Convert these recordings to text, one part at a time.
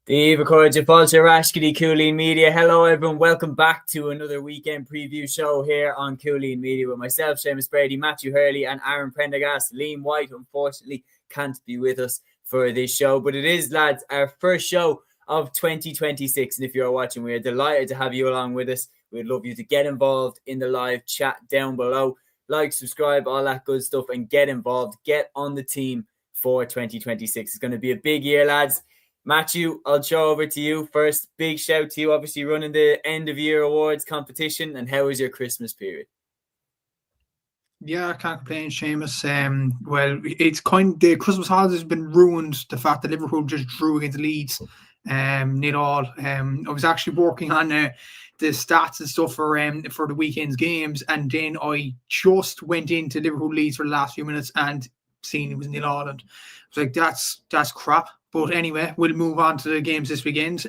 Díomh Cordia Fáilte Rashkity Cúilín Media. Hello everyone, welcome back to another weekend preview show here on Cúilín Media with myself, Seamus Brady, Matthew Hurley and Aaron Prendergast. Liam White unfortunately can't be with us for this show, but it is, lads, our first show of 2026, and if you're watching, we're delighted to have you along with us. We'd love you to get involved in the live chat down below. Like, subscribe, all that good stuff, and get involved. Get on the team for 2026. It's going to be a big year, lads. Matthew, I'll throw over to you first. Big shout to you, obviously running the end of year awards competition. And how was your Christmas period? Yeah, I can't complain, Seamus. Well, it's the Christmas holidays have been ruined. The fact that Liverpool just drew against Leeds, 0-0. I was actually working on the stats and stuff for the weekend's games, and then I just went into Liverpool Leeds for the last few minutes and seen it was 0-0, and I was like, that's crap. But anyway, we'll move on to the games this weekend.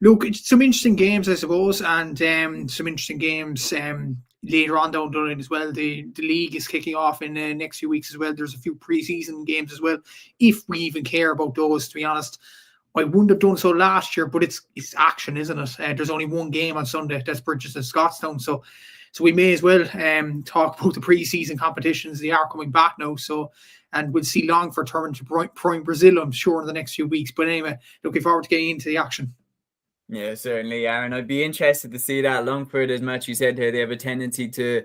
Look, some interesting games, I suppose, and some interesting games later on down the line as well. The league is kicking off in the next few weeks as well. There's a few pre-season games as well, if we even care about those, to be honest. I wouldn't have done so last year, but it's action, isn't it? There's only one game on Sunday. That's Brigid and Scotstown. So we may as well talk about the pre-season competitions. They are coming back now. And we'll see Longford turn to prime Brazil, I'm sure, in the next few weeks. But anyway, looking forward to getting into the action. Yeah, certainly, Aaron. I'd be interested to see that. Longford, as Matthew said here, they have a tendency to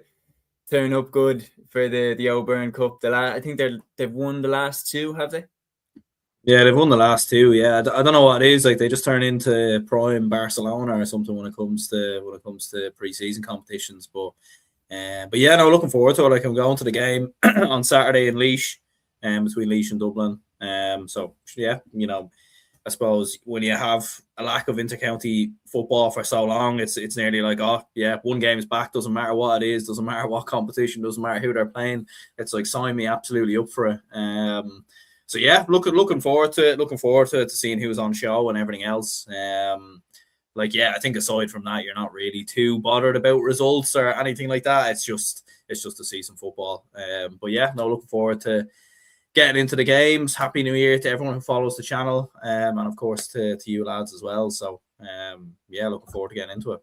turn up good for the O'Byrne Cup. I think they've won the last two, have they? Yeah, they've won the last two. Yeah, I don't know what it is. Like, they just turn into prime Barcelona or something when it comes to pre-season competitions. But yeah, no, looking forward to it. Like, I'm going to the game on Saturday in Laois, between Laois and Dublin. So yeah, I suppose when you have a lack of intercounty football for so long, it's nearly like, oh yeah, one game is back. Doesn't matter what it is. Doesn't matter what competition. Doesn't matter who they're playing. It's like, sign me absolutely up for it. So yeah, looking forward to it. Looking forward to seeing who's on show and everything else. I think aside from that, you're not really too bothered about results or anything like that. It's just to see some football. But yeah, no, looking forward to getting into the games. Happy New Year to everyone who follows the channel, and of course to you lads as well. So yeah, looking forward to getting into it.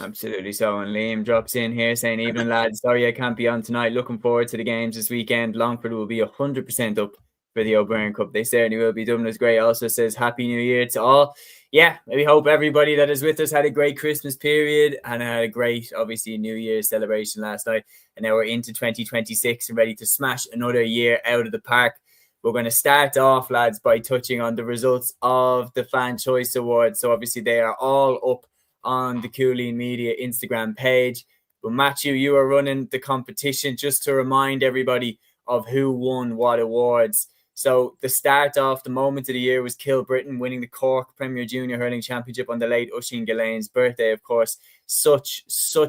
Absolutely so. And Liam drops in here saying, "Evening lads, sorry I can't be on tonight. Looking forward to the games this weekend. Longford will be 100% up for the O'Byrne Cup. They certainly will be. Dublin is great." Also says, "Happy New Year to all." Yeah, we hope everybody that is with us had a great Christmas period and had a great, obviously, New Year's celebration last night. And now we're into 2026 and ready to smash another year out of the park. We're going to start off, lads, by touching on the results of the Fan Choice Awards. So obviously they are all up on the Cúilín Media Instagram page. But Matthew, you are running the competition, just to remind everybody of who won what awards. So the start off, the moment of the year, was Kilbrittain winning the Cork Premier Junior Hurling Championship on the late Oisín Gillane's birthday, of course. Such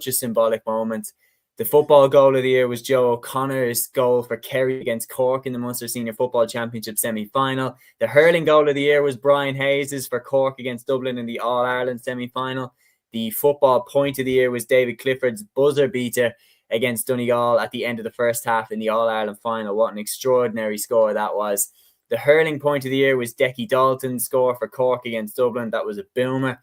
a symbolic moment. The football goal of the year was Joe O'Connor's goal for Kerry against Cork in the Munster Senior Football Championship semi-final. The hurling goal of the year was Brian Hayes's for Cork against Dublin in the All-Ireland semi-final. The football point of the year was David Clifford's buzzer beater against Donegal at the end of the first half in the All-Ireland final. What an extraordinary score that was. The hurling point of the year was Decky Dalton's score for Cork against Dublin. That was a boomer.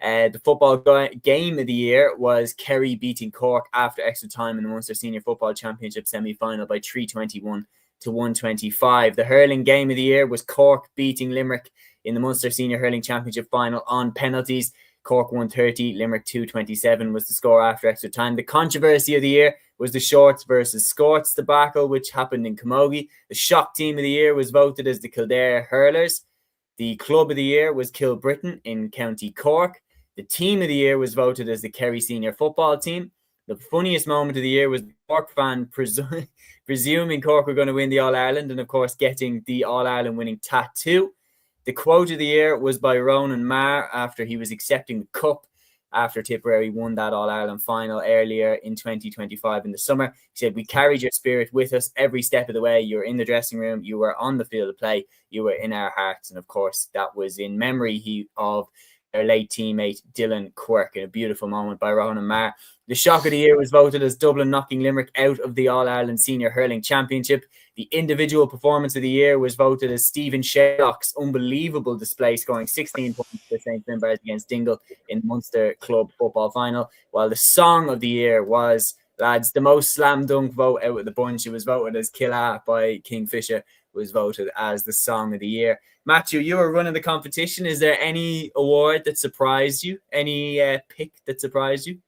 The football game of the year was Kerry beating Cork after extra time in the Munster Senior Football Championship semi-final by 321 to 125. The hurling game of the year was Cork beating Limerick in the Munster Senior Hurling Championship final on penalties. Cork 130, Limerick 227 was the score after extra time. The controversy of the year was the Shorts versus Scorts debacle, which happened in Camogie. The shock team of the year was voted as the Kildare Hurlers. The club of the year was Kilbrittain in County Cork. The team of the year was voted as the Kerry Senior Football Team. The funniest moment of the year was the Cork fan presuming Cork were going to win the All-Ireland and, of course, getting the All-Ireland winning tattoo. The quote of the year was by Ronan Marr after he was accepting the cup after Tipperary won that All-Ireland final earlier in 2025 in the summer. He said, "We carried your spirit with us every step of the way. You were in the dressing room. You were on the field of play. You were in our hearts." And of course, that was in memory of their late teammate Dylan Quirk in a beautiful moment by Ronan Marr. The shock of the year was voted as Dublin knocking Limerick out of the All-Ireland Senior Hurling Championship. The individual performance of the year was voted as Stephen Sherlock's unbelievable display, scoring 16 points for St. Finbarrs against Dingle in Munster Club football final. While the song of the year was, lads, the most slam dunk vote out of the bunch. It was voted as Killa by Kingfisher, was voted as the song of the year. Matthew, you were running the competition. Is there any award that surprised you? Any pick that surprised you?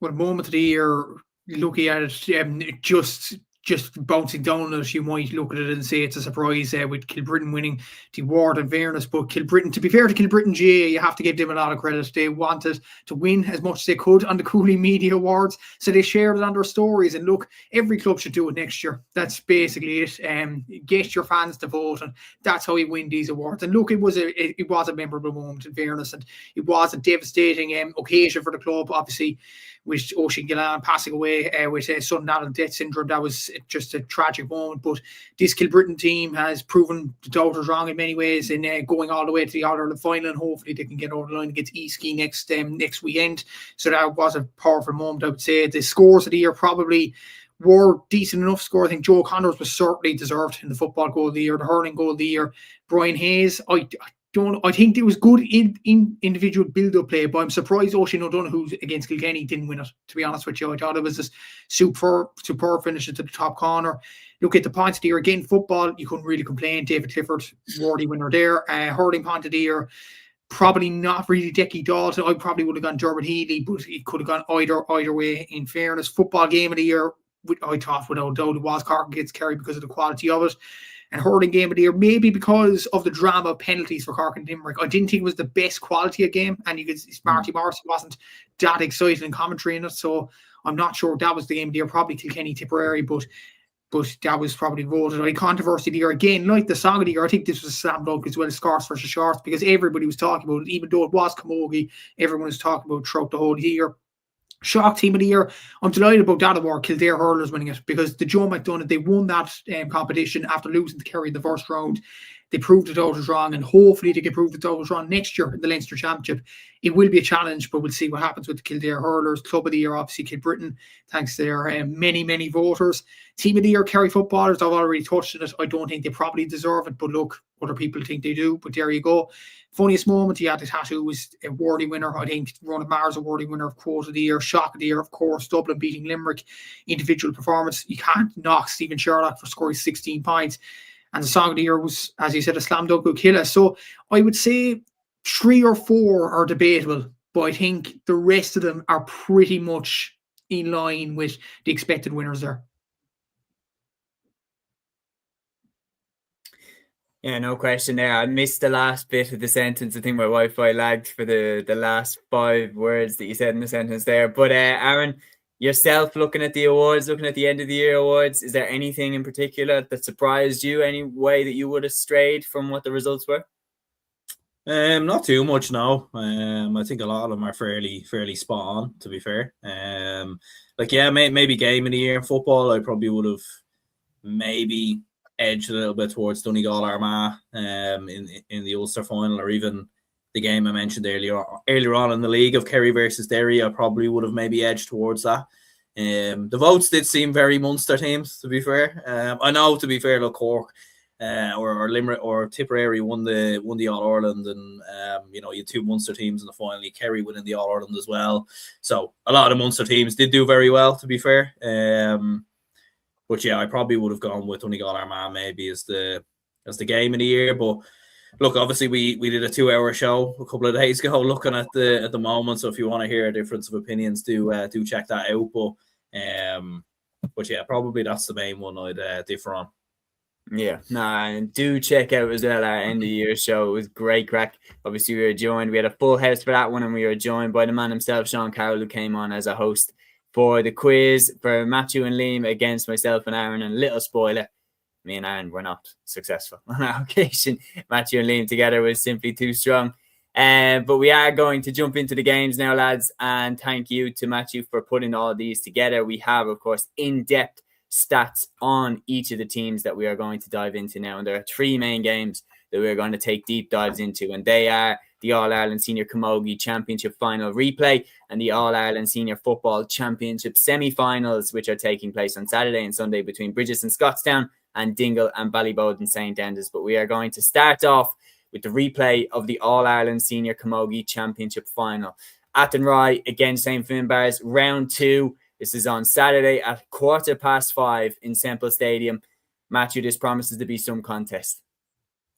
Well, moment of the year, looking at it, just bouncing down on it, you might look at it and say it's a surprise with Kilbrittain winning the award, in fairness. But Kilbrittain, to be fair to Kilbrittain GA, you have to give them a lot of credit. They wanted to win as much as they could on the Cúilín Media Awards, so they shared it on their stories. And look, every club should do it next year. That's basically it. Get your fans to vote, and that's how you win these awards. And look, it was a memorable moment, in fairness, and it was a devastating occasion for the club, obviously, with Oisín Gillan passing away with sudden adult death syndrome. That was just a tragic moment. But this Kilbrittain team has proven the doubters wrong in many ways in going all the way to the All-Ireland final, and hopefully they can get over the line against Eastskey next weekend. So that was a powerful moment, I would say. The scores of the year probably were decent enough score. I think Joe Connors was certainly deserved in the football goal of the year, the hurling goal of the year. Brian Hayes, I think there was good in individual build-up play, but I'm surprised Oisín O'Donoghue against Kilkenny didn't win it, to be honest with you. I thought it was this superb finish to the top corner. Look at the points of the year. Again, football, you couldn't really complain. David Clifford, worthy winner there. Hurling point of the year, probably not really Decky Dalton. I probably would have gone Dermot Healy, but it could have gone either way, in fairness. Football game of the year, I thought without doubt it was Cork against Kerry because of the quality of it. And hurling game of the year, maybe because of the drama of penalties for Cork and Limerick. I didn't think it was the best quality of game, and you could see Marty Morrison wasn't that excited in commentary in it, so I'm not sure that was the game of the year. Probably Kilkenny Tipperary, but that was probably voted. Controversy of the year, again, like the song of the year, I think this was a slam dunk as well as Scarce versus Shorts, because everybody was talking about it, even though it was Camogie, everyone was talking about it throughout the whole year. Shock team of the year, I'm delighted about that award, Kildare Hurlers winning it, because the Joe McDonagh, they won that competition after losing to Kerry in the first round. They proved the doubters wrong, and hopefully they can prove the doubters wrong next year in the Leinster Championship. It will be a challenge, but we'll see what happens with the Kildare Hurlers. Club of the year, obviously Kilbrittain, thanks to their many voters. Team of the year, Kerry footballers, I've already touched on it. I don't think they probably deserve it, but look, other people think they do, but there you go. Funniest moment, yeah, the tattoo was a worthy winner. I think Ronan Marr's a worthy winner of quote of the year. Shock of the year, of course, Dublin beating Limerick. Individual performance, you can't knock Stephen Sherlock for scoring 16 points. And the song of the year was, as you said, a slam dunk with Killa. So I would say 3 or 4 are debatable, but I think the rest of them are pretty much in line with the expected winners there. Yeah, no question there. I missed the last bit of the sentence. I think my Wi-Fi lagged for the last 5 words that you said in the sentence there. But Aaron, yourself, looking at the awards, looking at the end of the year awards, is there anything in particular that surprised you? Any way that you would have strayed from what the results were? Not too much, no. I think a lot of them are fairly spot on, to be fair. Maybe game of the year in football, I probably would have maybe edged a little bit towards Donegal Armagh in the Ulster final, or even the game I mentioned earlier on in the league of Kerry versus Derry. I probably would have maybe edged towards that. The votes did seem very Munster teams, to be fair. I know, to be fair, look, Cork or Limerick or Tipperary won the All Ireland, and you had 2 Munster teams in the final. Kerry winning the All Ireland as well. So a lot of the Munster teams did do very well, to be fair. But yeah, I probably would have gone with Donegal Armagh maybe as the game of the year. But look, obviously we did a 2-hour show a couple of days ago looking at the moment. So if you want to hear a difference of opinions, do check that out. But yeah, probably that's the main one I'd differ on. Yeah, and do check out as well our end of year show. It was great crack. Obviously, we had a full house for that one, and we were joined by the man himself, Sean Carroll, who came on as a host for the quiz for Matthew and Liam against myself and Aaron. And little spoiler, me and Aaron were not successful on our occasion. Matthew and Liam together was simply too strong. But we are going to jump into the games now, lads, and thank you to Matthew for putting all of these together. We have, of course, in-depth stats on each of the teams that we are going to dive into now, and there are 3 main games that we're going to take deep dives into, and they are the All-Ireland Senior Camogie Championship Final replay and the All-Ireland Senior Football Championship semi-finals, which are taking place on Saturday and Sunday between Brigid and Scotstown and Dingle and Ballyboden St. Endas. But we are going to start off with the replay of the All-Ireland Senior Camogie Championship Final. Athenry against St. Finbarrs, round 2. This is on Saturday at 5:15 in Semple Stadium. Matthew, this promises to be some contest.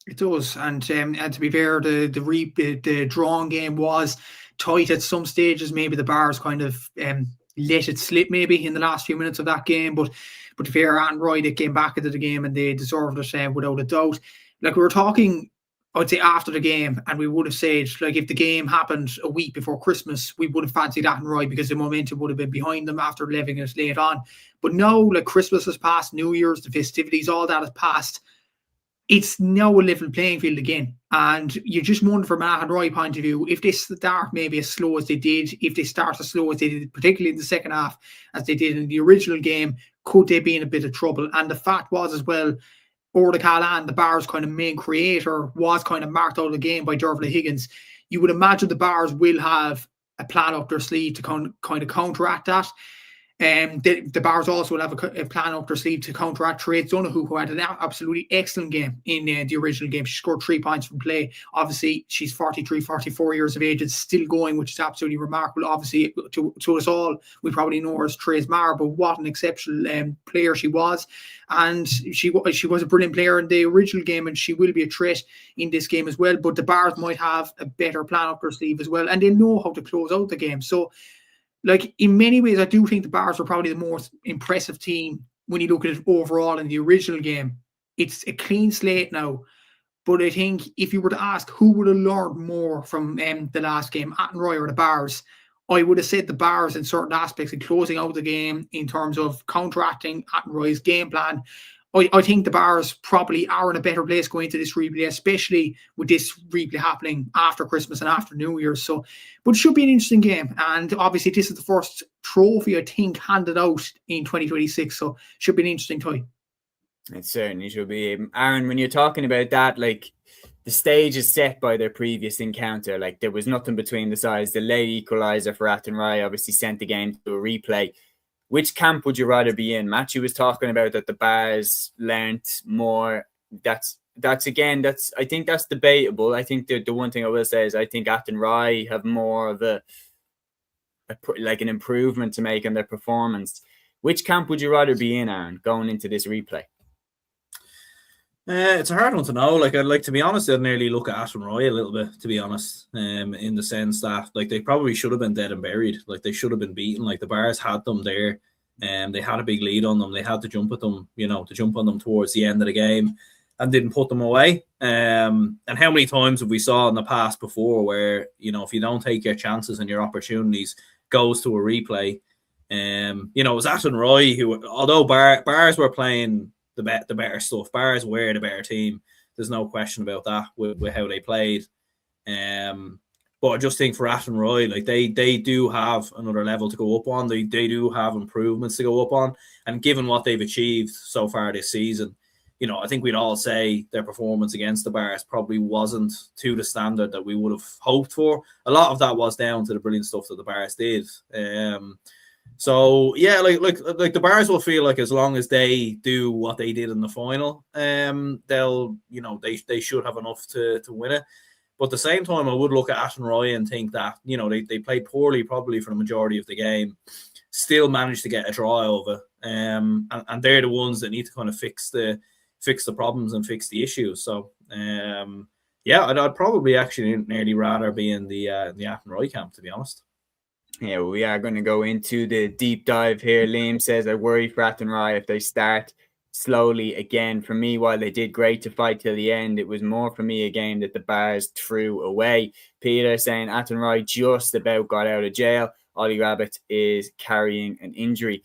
It does, and to be fair, the drawn game was tight at some stages. Maybe the Bars kind of let it slip maybe in the last few minutes of that game, but to be fair, Athenry, they came back into the game and they deserved it without a doubt. Like, we were talking, I'd say, after the game, and we would have said, like, if the game happened a week before Christmas, we would have fancied Athenry because the momentum would have been behind them after leaving it late on. But now, like, Christmas has passed, New Year's, the festivities, all that has passed. It's now a level playing field again. And you just wonder from an Athenry point of view, if they start maybe as slow as they did, if they start as slow as they did, particularly in the second half, as they did in the original game, could they be in a bit of trouble? And the fact was as well, Orla Callan, the Bars' kind of main creator, was kind of marked out of the game by Dervla Higgins. You would imagine the Bars will have a plan up their sleeve to kind of counteract that. The Bars also will have a plan up their sleeve to counteract Therese Donoghue, who had an absolutely excellent game in the original game. She scored 3 points from play. Obviously, she's 43, 44 years of age. It's still going, which is absolutely remarkable. Obviously, to us all, we probably know her as Therese Marr, but what an exceptional player she was. And she was a brilliant player in the original game, and she will be a threat in this game as well. But the Bars might have a better plan up their sleeve as well, and they know how to close out the game. So, like, in many ways, I do think the Bars were probably the most impressive team when you look at it overall in the original game. It's a clean slate now. But I think if you were to ask who would have learned more from the last game, Athenry or the Bars, I would have said the Bars in certain aspects in closing out the game in terms of counteracting Athenry's game plan. I think the Bars probably are in a better place going into this replay, especially with this replay happening after Christmas and after New Year's. So, but it should be an interesting game. And obviously, this is the first trophy, I think, handed out in 2026. So, should be an interesting tie. It certainly should be. Aaron, when you're talking about that, like, the stage is set by their previous encounter. Like, there was nothing between the sides. The late equaliser for Athenry obviously sent the game to a replay. Which camp would you rather be in? Matthew was talking about that the Bars learnt more. I think that's debatable. I think the one thing I will say is I think Athenry have more of an improvement to make in their performance. Which camp would you rather be in, Aaron, going into this replay? It's a hard one to know. Like, I'd like to be honest, I'd nearly look at Athenry a little bit, to be honest, in the sense that, like, they probably should have been dead and buried. Like, they should have been beaten. Like, the Bars had them there, and they had a big lead on them. They had to jump at them, to jump on them towards the end of the game, and didn't put them away. And how many times have we saw in the past before where, if you don't take your chances and your opportunities, goes to a replay. It was Athenry who, although Bars were playing the better stuff. Bars were the better team. There's no question about that with how they played. But I just think for Athenry, like, they do have another level to go up on. They do have improvements to go up on. And given what they've achieved so far this season, I think we'd all say their performance against the Bars probably wasn't to the standard that we would have hoped for. A lot of that was down to the brilliant stuff that the Bars did. So yeah, like the Bars will feel like as long as they do what they did in the final, they'll they should have enough to win it. But at the same time, I would look at Athenry and think that they played poorly probably for the majority of the game, still managed to get a draw over, and they're the ones that need to kind of fix the problems and fix the issues. So yeah, I'd probably actually nearly rather be in the Athenry camp, to be honest. Yeah, we are going to go into the deep dive here. Liam says, I worry for Athenry if they start slowly again. For me, while they did great to fight till the end, it was more for me a game that the Bars threw away. Peter saying Athenry just about got out of jail. Ollie Rabbit is carrying an injury.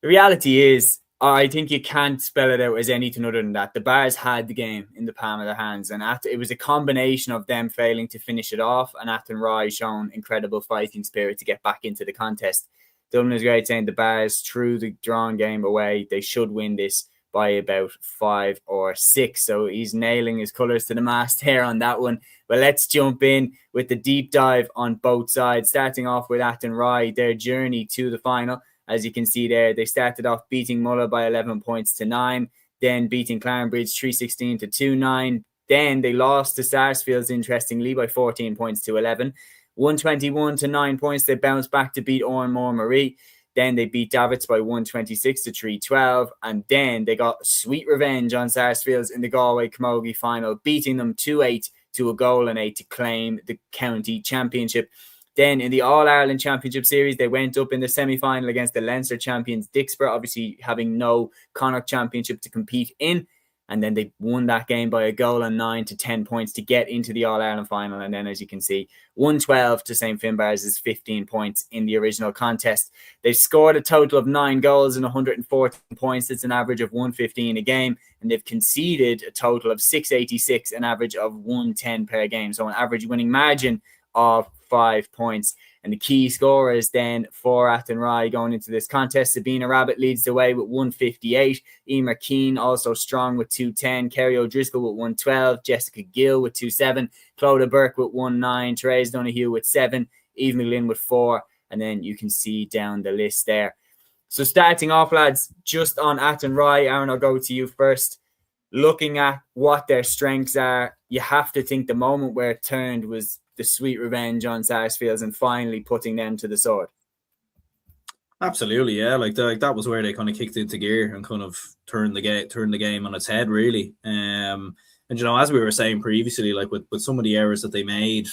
The reality is, I think you can't spell it out as anything other than that. The Bars had the game in the palm of their hands, and it was a combination of them failing to finish it off and Athenry showing incredible fighting spirit to get back into the contest. Dublin is great saying the Bars threw the drawn game away. They should win this. by about 5 or 6. So he's nailing his colours to the mast here on that one. But let's jump in with the deep dive on both sides, starting off with Athenry, their journey to the final. As you can see there, they started off beating Mulla by 11 points to 9, then beating Clarenbridge 316 to 2-9. Then they lost to Sarsfields, interestingly, by 14 points to 11. 121 to 9 points. They bounced back to beat Oranmore Marie. Then they beat Davits by 126 to 312. And then they got sweet revenge on Sarsfields in the Galway Camogie final, beating them 2-8 to a goal and 8 to claim the county championship. Then in the All-Ireland Championship Series, they went up in the semi-final against the Leinster champions Dixborough, obviously having no Connacht Championship to compete in. And then they won that game by a goal and 9 to 10 points to get into the All-Ireland final. And then, as you can see, 112 to St. Finbarrs is 15 points in the original contest. They've scored a total of 9 goals and 114 points. It's an average of 115 a game. And they've conceded a total of 686, an average of 110 per game. So an average winning margin of 5 points. And the key scorers then for Athenry going into this contest, Sabina Rabbit leads the way with 158. Emer Keane also strong with 210. Kerry O'Driscoll with 112. Jessica Gill with 27. Clodagh Burke with 19. Therese Donoghue with 7. Eve McGlynn with 4. And then you can see down the list there. So starting off, lads, just on Athenry, Aaron, I'll go to you first. Looking at what their strengths are, you have to think the moment where it turned was the sweet revenge on Sarsfields and finally putting them to the sword. Absolutely, yeah. Like that was where they kind of kicked into gear and kind of turned the game on its head, really. And you know, as we were saying previously, like with some of the errors that they made,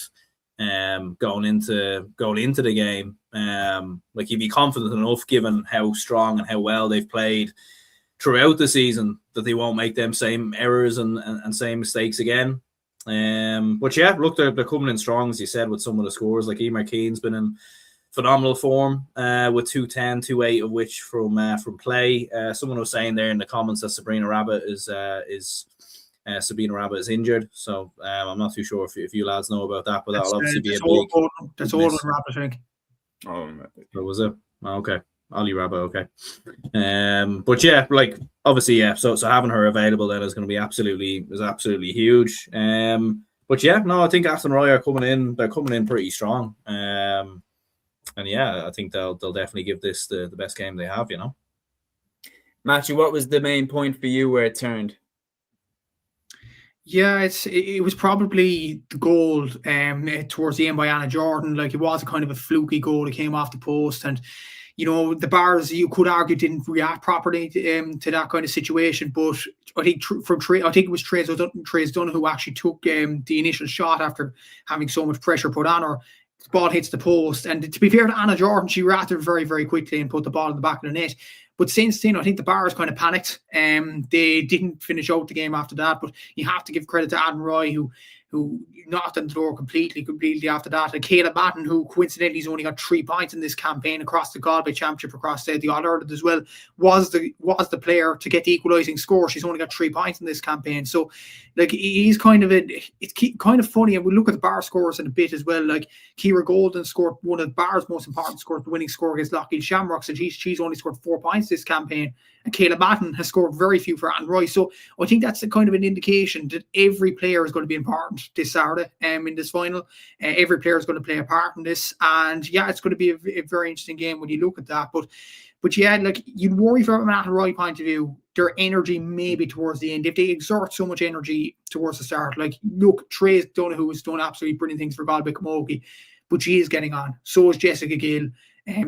going into the game, like you'd be confident enough, given how strong and how well they've played throughout the season, that they won't make them same errors and same mistakes again. But yeah, look, they're coming in strong, as you said, with some of the scores. Like Emer Keane's been in phenomenal form, with 210, 2-8 of which from play. Someone was saying there in the comments that Sabina Rabbit is injured, so I'm not too sure if you lads know about that, but that'll obviously be a big. That's all on Rabbit, I think. Oh, what was it? Oh, okay. Ollie Rabbit, okay. But yeah, like obviously, yeah. So having her available then is going to be absolutely huge. But yeah, no, I think Athenry are coming in. They're coming in pretty strong. And yeah, I think they'll definitely give this the best game they have. You know, Matthew, what was the main point for you where it turned? Yeah, it was probably the goal towards the end by Anna Jordan. Like, it was a kind of a fluky goal. It came off the post, and you know, the Bars, you could argue, didn't react properly to that kind of situation. But I think it was Therese Dunn who actually took the initial shot after having so much pressure put on her. The ball hits the post, and to be fair to Anna Jordan, she reacted very, very quickly and put the ball in the back of the net. But since then, I think the Bars kind of panicked. They didn't finish out the game after that. But you have to give credit to Athenry, who knocked on the door completely after that. And Caleb Batten, who coincidentally has only got 3 points in this campaign across the Galway Championship, across the All-Ireland as well, was the player to get the equalising score. She's only got 3 points in this campaign. So, like, he's kind of it's kind of funny. And we look at the Bar scores in a bit as well. Like, Ciara Golden scored one of the Bar's most important scores, the winning score against Lockheed Shamrocks, and she's only scored 4 points this campaign. And Caleb Batten has scored very few for Athenry. So I think that's a kind of an indication that every player is going to be important this Saturday in this final. Every player is going to play a part in this. And yeah, it's going to be a very interesting game when you look at that. But yeah, like, you'd worry from an Athenry point of view, their energy maybe towards the end. If they exert so much energy towards the start, like, look, Therese Donoghue has done absolutely brilliant things for Galway Camogie, but she is getting on. So is Jessica Gill.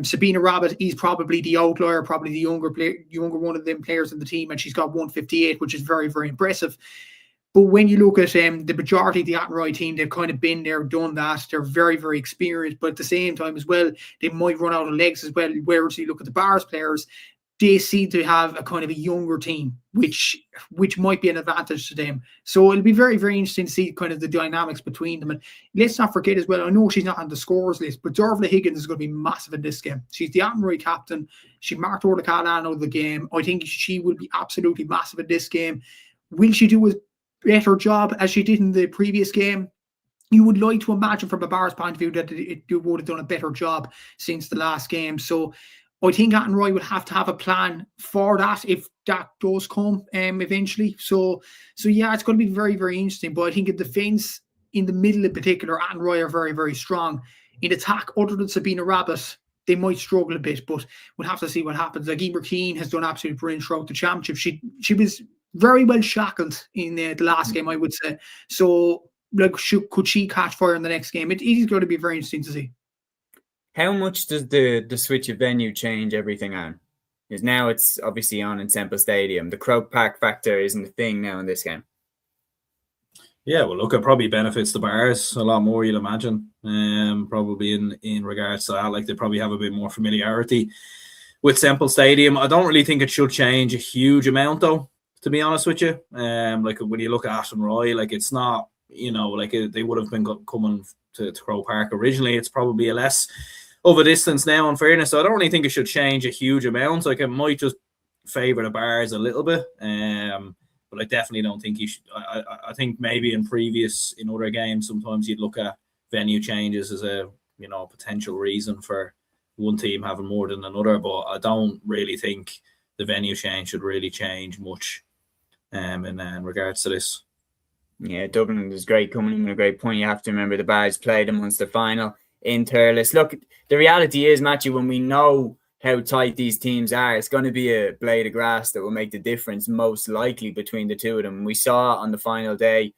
Sabina Rabbit is probably the outlier, probably the younger one of them players in the team, and she's got 158, which is very, very impressive. But when you look at the majority of the Athenry team, they've kind of been there, done that. They're very, very experienced, but at the same time as well, they might run out of legs as well. Whereas you look at the Bars players, they seem to have a kind of a younger team, which might be an advantage to them. So it'll be very, very interesting to see kind of the dynamics between them. And let's not forget as well, I know she's not on the scores list, but Dervla Higgins is going to be massive in this game. She's the Athenry captain. She marked Orla Callahan out of the game. I think she will be absolutely massive in this game. Will she do a better job as she did in the previous game? You would like to imagine from a Bars point of view that it would have done a better job since the last game. So I think Athenry would have to have a plan for that if that does come eventually. So yeah, it's going to be very, very interesting. But I think in defence, in the middle in particular, Athenry are very, very strong. In attack, other than Sabina Rabbit, they might struggle a bit, but we'll have to see what happens. Like Emer Keane has done absolutely brilliant throughout the championship. She was very well shackled in the last game, I would say. So, like, could she catch fire in the next game? It is going to be very interesting to see. How much does the switch of venue change everything on? Because now it's obviously on in Semple Stadium. The Croke Park factor isn't a thing now in this game. Yeah, well, look, it probably benefits the Bars a lot more, you'd imagine. Probably in regards to that, like they probably have a bit more familiarity with Semple Stadium. I don't really think it should change a huge amount, though, to be honest with you. Like when you look at Athenry, like it's not, like they would have been coming to Croke Park originally. It's probably a less of a distance now, in fairness. So I don't really think it should change a huge amount. Like it might just favour the Bars a little bit. But I definitely don't think you should. I think maybe in other games, sometimes you'd look at venue changes as a potential reason for one team having more than another. But I don't really think the venue change should really change much in regards to this. Yeah, Dublin is great coming in with a great point. You have to remember the Bars played the Munster final in Thurles. Look, the reality is, Matthew, when we know how tight these teams are, it's going to be a blade of grass that will make the difference most likely between the two of them. We saw on the final day,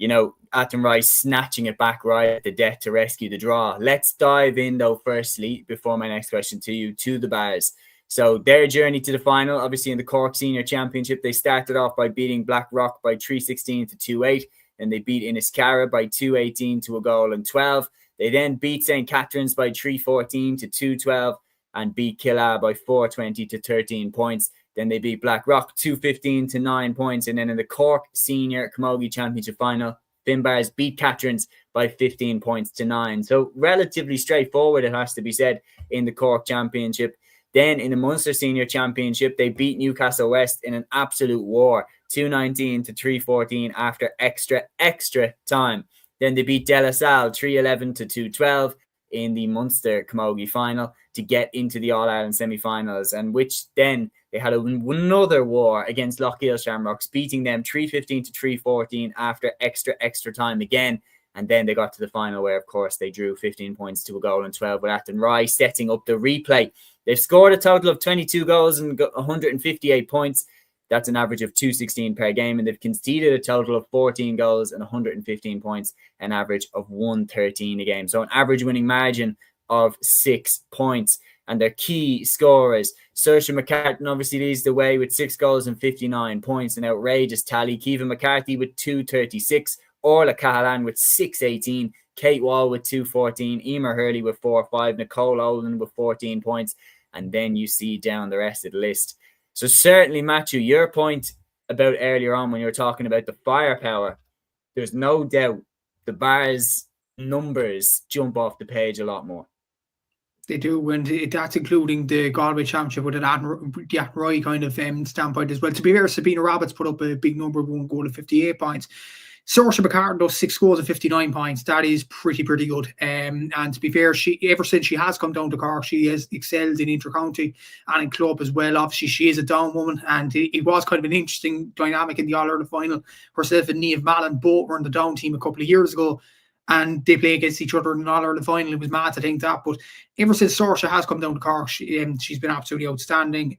Athenry snatching it back right at the death to rescue the draw. Let's dive in, though, firstly, before my next question to you, to the Bars. So their journey to the final, obviously in the Cork Senior Championship, they started off by beating Blackrock by 3-16 to 2-8. Then they beat Inniscarra by 2-18 to a goal and 12. They then beat St. Catherine's by 3-14 to 2-12. And beat Killala by 4-20 to 13 points. Then they beat Blackrock 2-15 to 9 points. And then in the Cork Senior Camogie Championship final, Finbarrs beat Catherine's by 15 points to 9. So relatively straightforward, it has to be said, in the Cork Championship. Then in the Munster Senior Championship, they beat Newcastle West in an absolute war, 2-19 to 3-14 after extra time. Then they beat De La Salle 3-11 to 2-12 in the Munster Camogie final to get into the All-Ireland semi-finals, and which then they had another war against Lochiel Shamrocks, beating them 3-15 to 3-14 after extra time again. And then they got to the final where, of course, they drew 15 points to a goal and 12 with Athenry setting up the replay. They've scored a total of 22 goals and got 158 points. That's an average of 216 per game, and they've conceded a total of 14 goals and 115 points, an average of 113 a game. So an average winning margin of 6 points. And their key scorers, Saoirse McCartan obviously leads the way with 6 goals and 59 points, an outrageous tally. Kevin McCarthy with 236, Orla Cahalan with 618, Kate Wall with 214, Emer Hurley with 4-5, Nicole Olin with 14 points, and then you see down the rest of the list. So certainly, Matthew, your point about earlier on when you were talking about the firepower, there's no doubt the Bars' numbers jump off the page a lot more. They do, and that's including the Galway Championship with an Athenry kind of standpoint as well. To be fair, Sabina Rabbits put up a big number, 1 goal and 58 points. Saoirse McCartan does 6 goals and 59 points. That is pretty good. And to be fair, ever since she has come down to Cork, she has excelled in inter-county and in club as well. Obviously, she is a down woman, and it was kind of an interesting dynamic in the All-Ireland final. Herself and Niamh Mallon both were in the down team a couple of years ago, and they play against each other in an All-Ireland final. It was mad to think that, but ever since Saoirse has come down to Cork, she's been absolutely outstanding.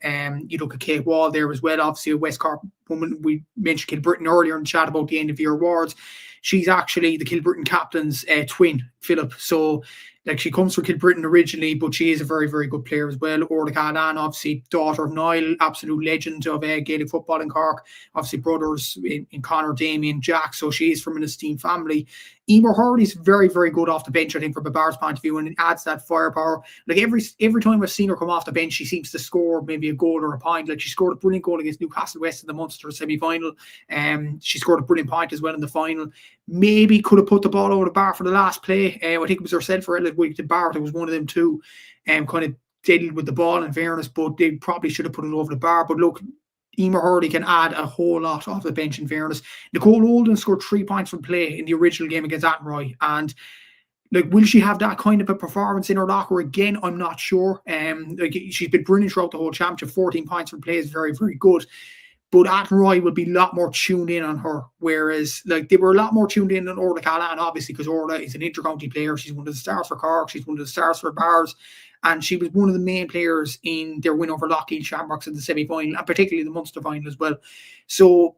You look at Kate Wall there as well, obviously a West Cork woman. We mentioned Kilbrittain earlier in the chat about the end of year awards. She's actually the Kilbrittain captain's twin, Philip. So, like, she comes from Kilbrittain originally, but she is a very, very good player as well. Orla Cahalan, obviously daughter of Niall, absolute legend of Gaelic football in Cork. Obviously brothers in Conor, Damien, Jack. So she is from an esteemed family. Emer Hurley's very, very good off the bench, I think, from a Bars point of view, and it adds that firepower. Like every time I've seen her come off the bench, she seems to score maybe a goal or a point. Like, she scored a brilliant goal against Newcastle West in the Munster semi-final. She scored a brilliant point as well in the final. Maybe could have put the ball over the bar for the last play. I think it was herself or Ella Wigton Barrett. It was one of them two. Kind of dealt with the ball, in fairness, but they probably should have put it over the bar. But look, Emer Hurley can add a whole lot off the bench, in fairness. Nicole Olden scored 3 points from play in the original game against Athenry, and Like, will she have that kind of a performance in her locker again? I'm not sure. Like, she's been brilliant throughout the whole championship. 14 points from play is very, very good. But Athenry will be a lot more tuned in on her, whereas like they were a lot more tuned in on Orla Callahan, obviously, because Orla is an inter-county player. She's one of the stars for Cork. She's one of the stars for Bars. And she was one of the main players in their win over Lockheed Shamrocks in the semi-final, and particularly the Munster final as well. So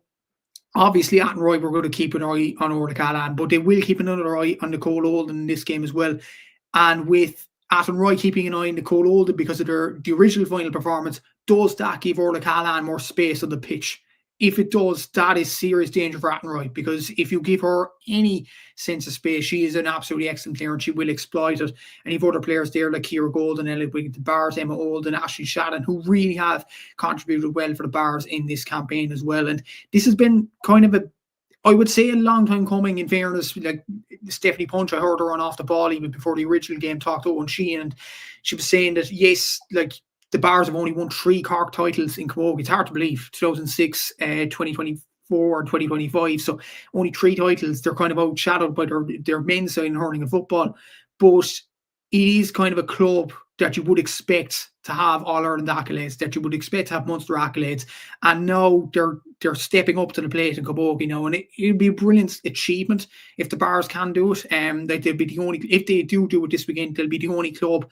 obviously, Athenry were going to keep an eye on Orla Callahan, but they will keep another eye on Nicole Olden in this game as well. And with Athenry keeping an eye on Nicole Olden because of the original final performance, does that give Orla Callahan more space on the pitch? If it does, that is serious danger for Athenry, because if you give her any sense of space, she is an absolutely excellent player and she will exploit it. And you've other players there like Ciara Golden, Elliot Wiggins, the Bars, Emma Olden, Ashley Shannon, who really have contributed well for the Bars in this campaign as well. And this has been kind of I would say a long time coming, in fairness. Like Stephanie Punch, I heard her on Off the Ball even before the original game, talked to Owen Sheehan, and she was saying that, yes, like the Bars have only won 3 Cork titles in Camogie. It's hard to believe. 2006, 2024, and 2025. So only 3 titles. They're kind of outshadowed by their men's side in hurling and football. But it is kind of a club that you would expect to have All-Ireland accolades, that you would expect to have Munster accolades. And now they're stepping up to the plate in Camogie now. And it'd be a brilliant achievement if the Bars can do it. That they'll be the only, if they do it this weekend, they'll be the only club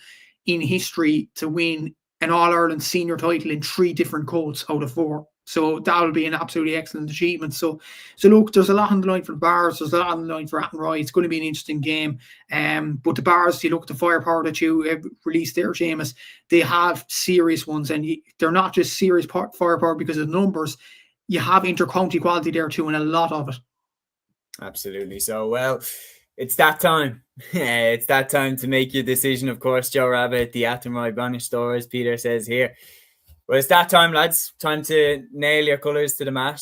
in history to win an All-Ireland senior title in 3 different codes out of 4. So that'll be an absolutely excellent achievement. So look, there's a lot on the line for the Bars. There's a lot on the line for Athenry. It's going to be an interesting game. But the Bars, you look at the firepower that you released there, Seamus, they have serious ones. And they're not just serious firepower because of the numbers. You have inter-county quality there too, and a lot of it. Absolutely. So, well, it's that time. It's that time to make your decision, of course, Joe Rabbit, the Athenry Banish store, as Peter says here. Well, it's that time, lads. Time to nail your colours to the mat.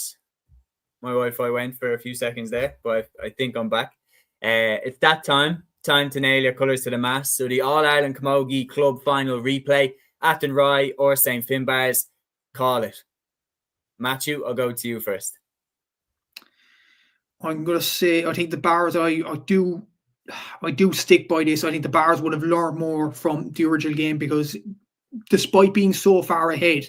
My Wi-Fi went for a few seconds there, but I think I'm back. It's that time to nail your colours to the mat. So the All-Ireland Camogie Club Final replay, Athenry or St. Finbarrs, call it. Matthew, I'll go to you first. I'm going to say, I think the Bars, I do stick by this. I think the Bars would have learned more from the original game, because despite being so far ahead,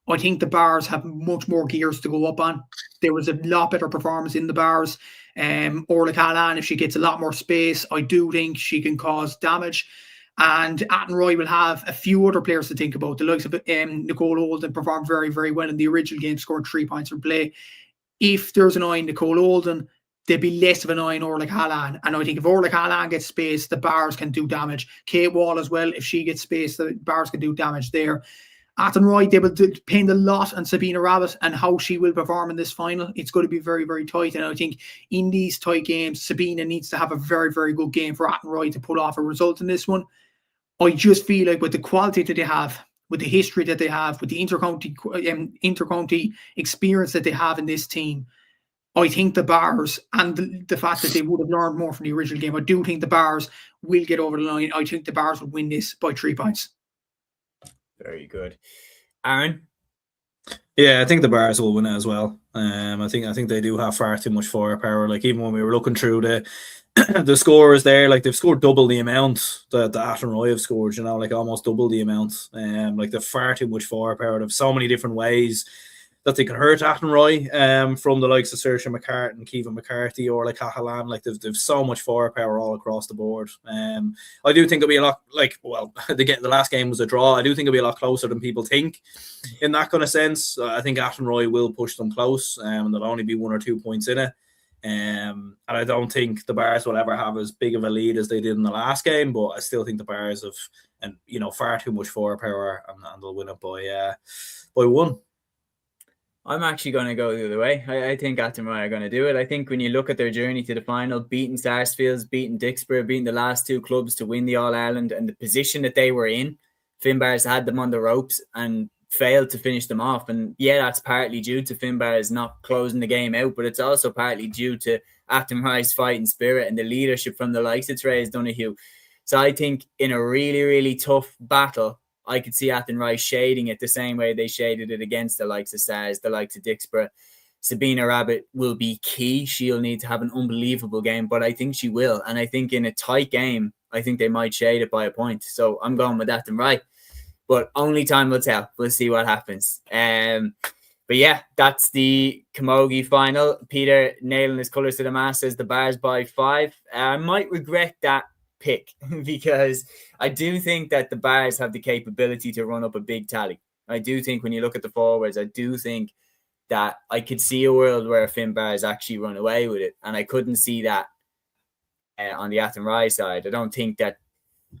I think the Bars have much more gears to go up on. There was a lot better performance in the Bars. Orla Callahan, if she gets a lot more space, I do think she can cause damage. And Athenry will have a few other players to think about. The likes of Nicole Olden performed very, very well in the original game, scored 3 points from play. If there's an eye on Nicole Olden, there'll be less of an eye on Orla Callahan. And I think if Orla Callahan gets space, the Bars can do damage. Kate Wall as well, if she gets space, the Bars can do damage there. Athenry, they will depend a lot on Sabina Rabbit and how she will perform in this final. It's going to be very, very tight. And I think in these tight games, Sabina needs to have a very, very good game for Athenry to pull off a result in this one. I just feel like with the quality that they have, with the history that they have, with the inter-county experience that they have in this team, I think the Bars, and the fact that they would have learned more from the original game, I do think the Bars will get over the line. I think the Bars will win this by 3 points. Very good. Aaron? Yeah, I think the Bars will win it as well. I think they do have far too much firepower. Like, even when we were looking through the scores there, like they've scored double the amount that the Athenry have scored, you know, like almost double the amount. Like they've far too much firepower. They've so many different ways that they can hurt Athenry, from the likes of Saoirse McCartan, Keevan McCarthy, or like Cahalan. Like they've so much firepower all across the board. I do think it'll be a lot, like, well, the last game was a draw. I do think it'll be a lot closer than people think in that kind of sense. I think Athenry will push them close, and there'll only be 1 or 2 points in it. And I don't think the Bars will ever have as big of a lead as they did in the last game, but I still think the Bars have, and you know, far too much firepower, and they'll win it by 1. I'm actually going to go the other way. I think Athenry are going to do it. I think when you look at their journey to the final, beating Sarsfields, beating Dixborough, beating the last 2 clubs to win the All-Ireland, and the position that they were in, Finbarrs had them on the ropes and failed to finish them off. And yeah, that's partly due to Finbarrs not closing the game out, but it's also partly due to Athenry's fighting spirit and the leadership from the likes of Therese Donoghue. So I think in a really, really tough battle, I could see Athenry shading it the same way they shaded it against the likes of Stars, the likes of Dixborough. Sabina Rabbit will be key. She'll need to have an unbelievable game, but I think she will. And I think in a tight game, I think they might shade it by a point. So I'm going with Athenry. But only time will tell. We'll see what happens. But yeah, that's the Camogie final. Peter nailing his colours to the mast says the Bars by 5. I might regret that pick because I do think that the Bars have the capability to run up a big tally. I do think when you look at the forwards, I do think that I could see a world where Finbarrs actually run away with it. And I couldn't see that on the Athenry side. I don't think that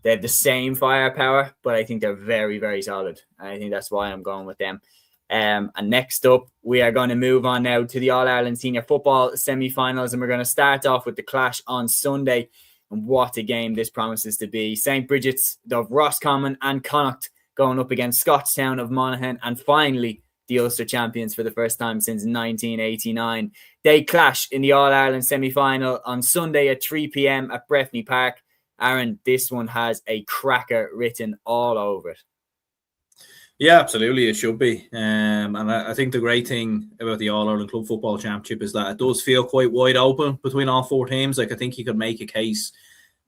they have the same firepower, but I think they're very, very solid. And I think that's why I'm going with them. And next up, we are going to move on now to the All-Ireland Senior Football semi-finals. And we're going to start off with the clash on Sunday. And what a game this promises to be. St. Brigid's of Roscommon and Connacht going up against Scotstown of Monaghan. And finally, the Ulster champions for the first time since 1989. They clash in the All-Ireland semi-final on Sunday at 3 p.m. at Breffni Park. Aaron, this one has a cracker written all over it. Yeah, absolutely, it should be. And I think the great thing about the All-Ireland Club Football Championship is that it does feel quite wide open between all 4 teams. Like, I think you could make a case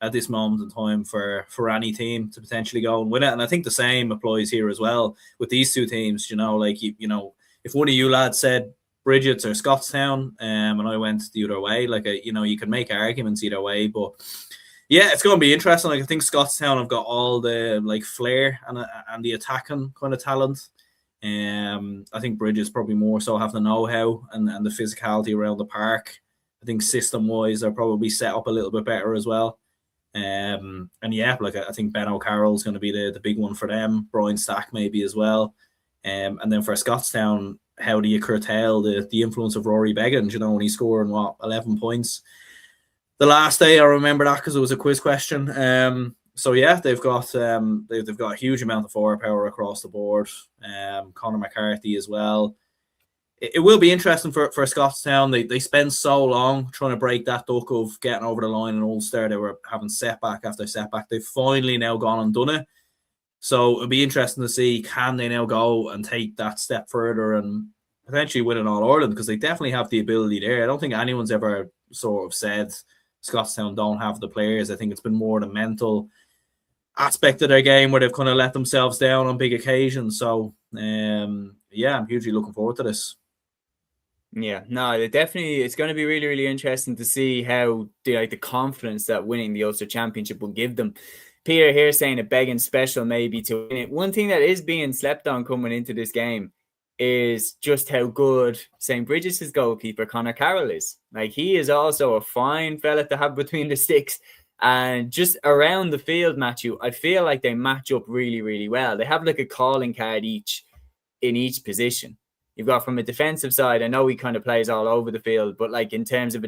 at this moment in time for any team to potentially go and win it. And I think the same applies here as well with these 2 teams. You know, like, you know, if one of you lads said Brigid's or Scotstown, and I went the other way, like, you know, you could make arguments either way. But yeah, it's going to be interesting. Like, I think Scotstown have got all the like flair and the attacking kind of talent. I think Brigid's probably more so have the know-how and the physicality around the park. I think system-wise they're probably set up a little bit better as well. And yeah, like, I think Ben O'Carroll's going to be the big one for them. Brian Stack maybe as well. And then for Scotstown, how do you curtail the influence of Rory Beggins? You know, when he's scoring 11 points the last day. I remember that because it was a quiz question. So yeah, they've got a huge amount of firepower across the board. Conor McCarthy as well. It will be interesting for Scotstown. They spend so long trying to break that duck of getting over the line in Ulster. They were having setback after setback. They've finally now gone and done it. So it'll be interesting to see, can they now go and take that step further and potentially win an All-Ireland, because they definitely have the ability there. I don't think anyone's ever sort of said Scotstown don't have the players. I think it's been more the mental aspect of their game where they've kind of let themselves down on big occasions. So yeah, I'm hugely looking forward to this. Yeah, no, it's going to be really, really interesting to see how the confidence that winning the Ulster Championship will give them. Peter here saying a begging special maybe to win it. One thing that is being slept on coming into this game is just how good St. Brigid's goalkeeper Conor Carroll is. Like, he is also a fine fella to have between the sticks. And just around the field, Matthew, I feel like they match up really, really well. They have like a calling card each in each position. You've got from a defensive side, I know he kind of plays all over the field, but like in terms of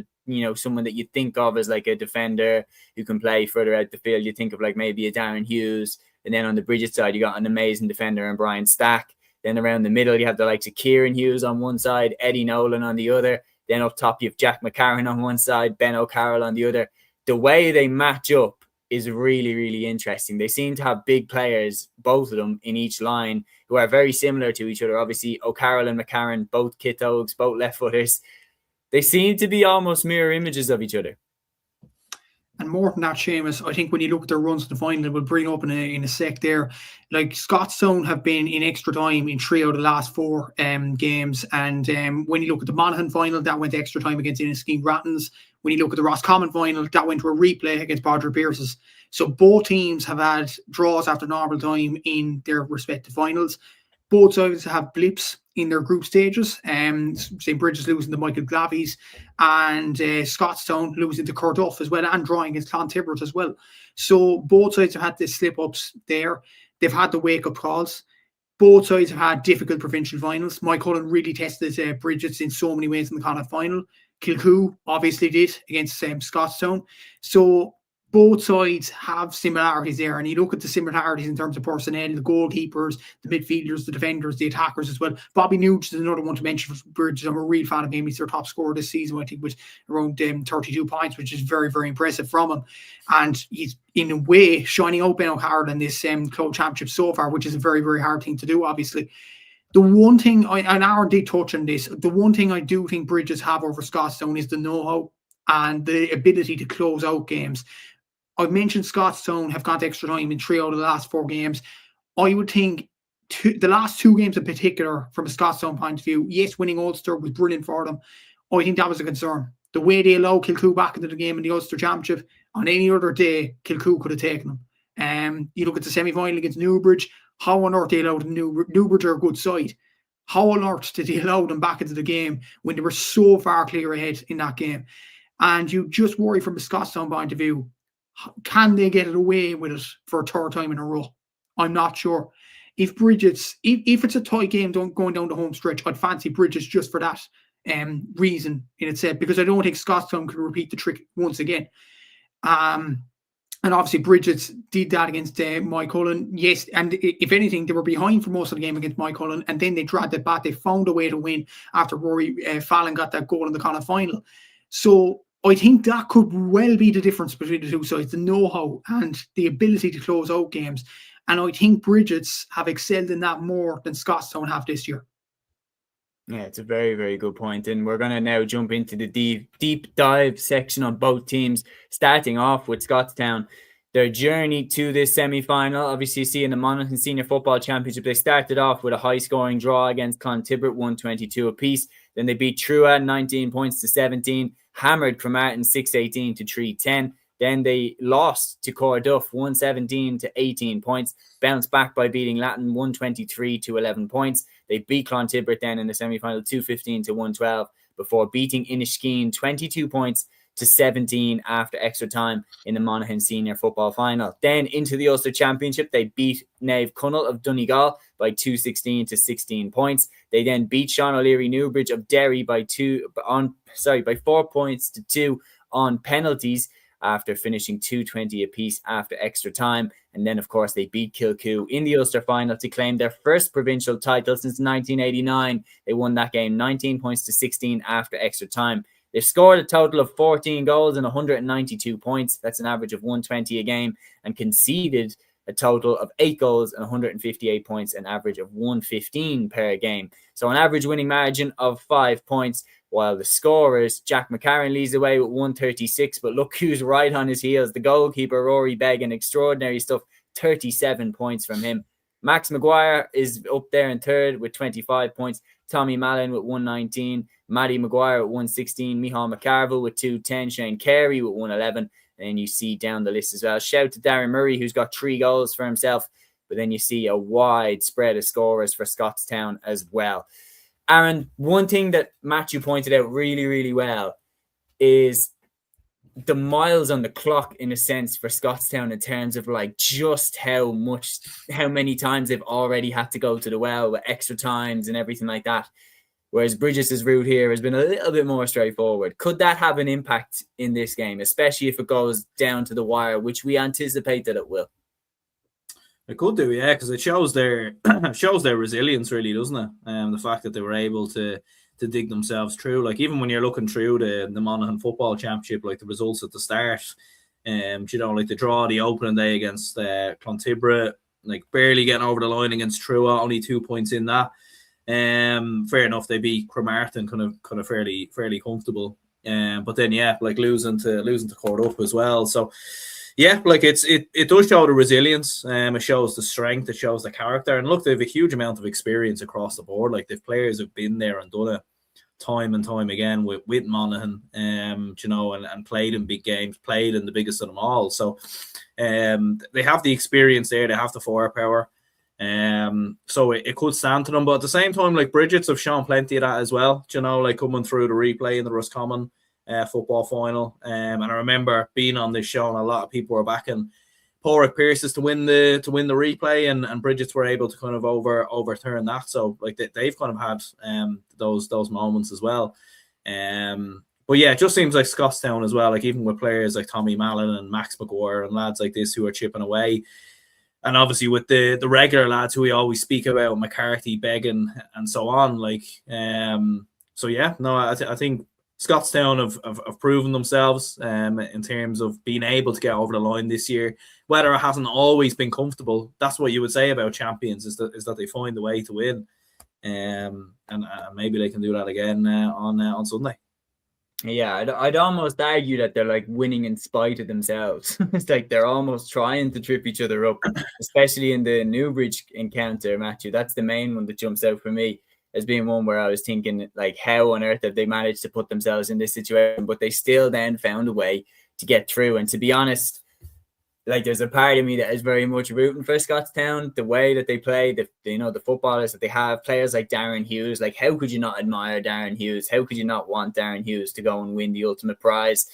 someone that you think of as like a defender who can play further out the field, you think of like maybe a Darren Hughes. And then on the Brigid side, you got an amazing defender in Brian Stack. Then around the middle, you have the likes of Kieran Hughes on one side, Eddie Nolan on the other. Then up top, you have Jack McCarran on one side, Ben O'Carroll on the other. The way they match up is really, really interesting. They seem to have big players, both of them, in each line who are very similar to each other. Obviously, O'Carroll and McCarran, both kit-oaks, both left-footers. They seem to be almost mirror images of each other. And more than that, Seamus, I think when you look at their runs to the final, we'll bring up in a sec there. Like, Scotstown have been in extra time in 3 out of the last 4 games. And when you look at the Monaghan final, that went to extra time against Inniskeen Grattans. When you look at the Roscommon final, that went to a replay against Bodger Pierce's. So both teams have had draws after normal time in their respective finals. Both sides have blips in their group stages. St. Brigid's losing to Michael Glavies, and Scotstown losing to Carduff as well, and drawing against Clontibbert as well. So both sides have had the slip-ups there. They've had the wake-up calls. Both sides have had difficult provincial finals. Mike Cullen really tested Brigid's in so many ways in the Connacht final. Kilcoo obviously did against Scotstown. So both sides have similarities there, and you look at the similarities in terms of personnel, the goalkeepers, the midfielders, the defenders, the attackers as well. Bobby Nugent is another one to mention for Brigid. I'm a real fan of him. He's their top scorer this season, I think, with around 32 points, which is very, very impressive from him. And he's, in a way, shining out Ben O'Carroll in this club championship so far, which is a very, very hard thing to do, obviously. The one thing, and Aaron did touch on this, the one thing I do think Bridges have over Scotstown is the know-how and the ability to close out games. I've mentioned Scotstown have gone to extra time in 3 out of the last 4 games. I would think the last 2 games in particular, from a Scotstown point of view, yes, winning Ulster was brilliant for them. I think that was a concern. The way they allowed Kilcoo back into the game in the Ulster Championship, on any other day, Kilcoo could have taken them. You look at the semi-final against Newbridge, how on earth they allowed Newbridge are a good side. How on earth did they allow them back into the game when they were so far clear ahead in that game? And you just worry from a Scotstown point of view, can they get it away with it for a 3rd time in a row? I'm not sure. If it's a tight game going down the home stretch, I'd fancy Bridges just for that reason in itself, because I don't think Scotstown could repeat the trick once again. And obviously Bridges did that against Mike Cullen. Yes, and if anything, they were behind for most of the game against Mike Cullen, and then they dragged it back. They found a way to win after Rory Fallon got that goal in the kind of final. So I think that could well be the difference between the two sides, the know-how and the ability to close out games. And I think Bridges have excelled in that more than Scotstown have this year. Yeah, it's a very, very good point. And we're going to now jump into the deep dive section on both teams, starting off with Scotstown. Their journey to this semi-final, obviously you see in the Monaghan Senior Football Championship, they started off with a high-scoring draw against Clontibbert, 122 apiece. Then they beat Trua 19 points to 17, hammered Cromartin 6-18 to 3-10. Then they lost to Corduff 117 to 18 points, bounced back by beating Latin 123 to 11 points. They beat Clontibbert then in the semi-final 215 to 112 before beating Inniskeen 22 points to 17 after extra time in the Monaghan Senior Football Final. Then into the Ulster Championship, they beat Nave Cunnell of Donegal by 216 to 16 points. They then beat Sean O'Leary Newbridge of Derry by 4 points to 2 on penalties, after finishing 220 apiece after extra time. And then, of course, they beat Kilcoo in the Ulster final to claim their first provincial title since 1989. They won that game 19 points to 16 after extra time. They've scored a total of 14 goals and 192 points. That's an average of 120 a game, and conceded a total of 8 goals and 158 points, an average of 115 per game. So an average winning margin of 5 points. While the scorers, Jack McCarron leads away with 136, but look who's right on his heels. The goalkeeper, Rory Beggan, extraordinary stuff, 37 points from him. Max Maguire is up there in 3rd with 25 points. Tommy Mallon with 119. Matty Maguire with 116. Michal McCarville with 210. Shane Carey with 111. And you see down the list as well. Shout to Darren Murray, who's got 3 goals for himself. But then you see a wide spread of scorers for Scotstown as well. Aaron, one thing that Matthew pointed out really, really well is the miles on the clock, in a sense, for Scotstown in terms of like just how many times they've already had to go to the well with extra times and everything like that. Whereas Bridges' route here has been a little bit more straightforward. Could that have an impact in this game, especially if it goes down to the wire, which we anticipate that it will? It could do, yeah, because it shows their resilience, really, doesn't it? The fact that they were able to dig themselves through. Like, even when you're looking through the Monaghan Football Championship, like the results at the start, like the draw the opening day against Clontibbert, like barely getting over the line against Trua, only 2 points in that. Fair enough, they beat Cromartin kind of fairly comfortable. But then like losing to Corduff as well. So yeah, like it does show the resilience. It shows the strength. It shows the character. And look, they have a huge amount of experience across the board. Like, they've players who've been there and done it time and time again with Monaghan, and played in big games, played in the biggest of them all. So they have the experience there. They have the firepower. So it could stand to them. But at the same time, like, Bridget's have shown plenty of that as well. Like coming through the replay in the Roscommon football final. And I remember being on this show, and a lot of people were backing Porrick Pierces to win the replay, and Bridget's were able to kind of overturn that. So like they've kind of had those moments as well. But yeah, it just seems like Scotstown as well, like even with players like Tommy Mallon and Max Maguire and lads like this who are chipping away. And obviously with the regular lads who we always speak about, McCarthy, Beggan, and so on. Like, so yeah, no, I think Scotstown have proven themselves in terms of being able to get over the line this year. Whether it hasn't always been comfortable, that's what you would say about champions, is that they find a way to win. and maybe they can do that again on Sunday. Yeah, I'd almost argue that they're like winning in spite of themselves. It's like they're almost trying to trip each other up, especially in the Newbridge encounter, Matthew. That's the main one that jumps out for me as being one where I was thinking, like, how on earth have they managed to put themselves in this situation? But they still then found a way to get through. And to be honest, like, there's a part of me that is very much rooting for Scotstown, the way that they play, the footballers that they have, players like Darren Hughes. Like, how could you not admire Darren Hughes? How could you not want Darren Hughes to go and win the ultimate prize?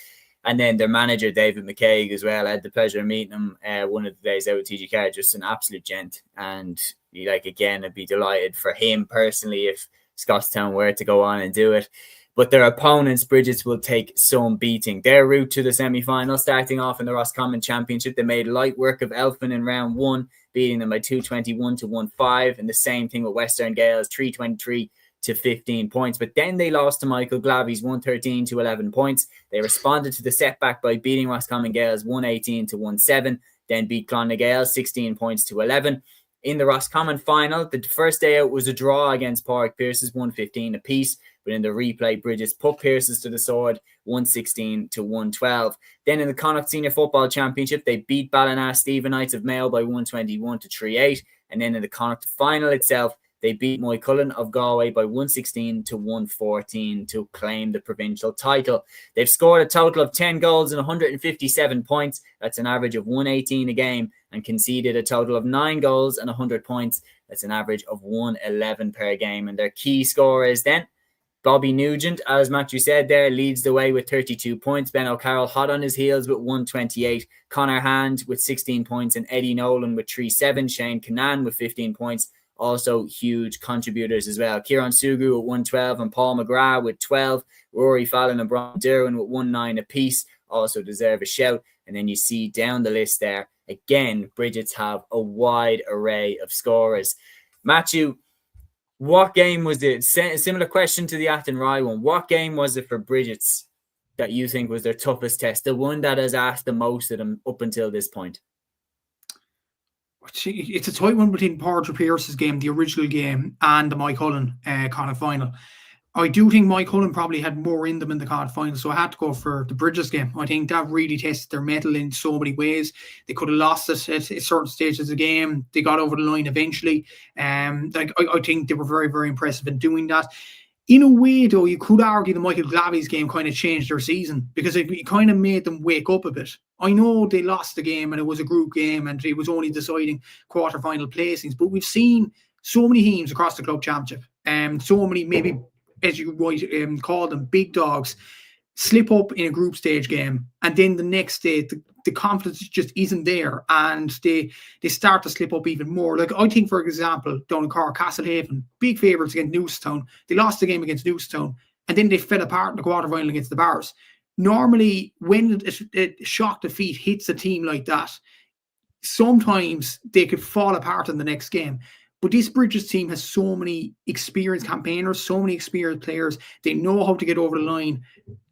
And then their manager, David McCaig, as well. I had the pleasure of meeting him one of the days out with TG4, just an absolute gent. And, like, again, I'd be delighted for him personally if Scotstown were to go on and do it. But their opponents, Brigid, will take some beating. Their route to the semi-final, starting off in the Roscommon Championship, they made light work of Elphin in round 1, beating them by 221 to 1-5. And the same thing with Western Gales, 323 to 15 points. But then they lost to Michael Glavies, 113 to 11 points. They responded to the setback by beating Roscommon Gales 118 to 17, then beat Clonagh Gales 16 points to 11. In the Roscommon final, the first day out was a draw against Pádraig Pearses, 115 apiece. But in the replay, Brigid put Pearses to the sword, 116 to 112. Then in the Connacht Senior Football Championship, they beat Ballina Stephenites of Mayo by 121 to 38. And then in the Connacht final itself, they beat Moycullen of Galway by 116 to 114 to claim the provincial title. They've scored a total of 10 goals and 157 points. That's an average of 118 a game, and conceded a total of 9 goals and 100 points. That's an average of 111 per game. And their key scorers then, Bobby Nugent, as Matthew said there, leads the way with 32 points. Ben O'Carroll hot on his heels with 128. Connor Hand with 16 points and Eddie Nolan with 3-7. Shane Cannan with 15 points. Also huge contributors as well. Kieran Sugu with 112 and Paul McGrath with 12. Rory Fallon and Brian Derwin with 1-9 apiece also deserve a shout. And then you see down the list there, again, Brigid's have a wide array of scorers. Matthew, what game was it? Similar question to the Athenry one. What game was it for Brigid's that you think was their toughest test? The one that has asked the most of them up until this point? It's a tight one between Pádraig Pearse's game, the original game, and the Moycullen Connacht final. I do think Moycullen probably had more in them in the Connacht final, so I had to go for the Brigid game. I think that really tested their mettle in so many ways. They could have lost it at certain stages of the game. They got over the line eventually. I think they were very, very impressive in doing that. In a way, though, you could argue the Michael Glavies game kind of changed their season because it kind of made them wake up a bit. I know they lost the game and it was a group game and it was only deciding quarterfinal placings, but we've seen so many teams across the club championship and so many, maybe as you might call them, big dogs, slip up in a group stage game, and then the next day the confidence just isn't there, and they start to slip up even more. Like, I think, for example, down in Cork, Castlehaven, big favourites against Newcestown. They lost the game against Newcestown, and then they fell apart in the quarterfinal against the Bars. Normally, when a shock defeat hits a team like that, sometimes they could fall apart in the next game. But this Brigid team has so many experienced campaigners, so many experienced players. They know how to get over the line,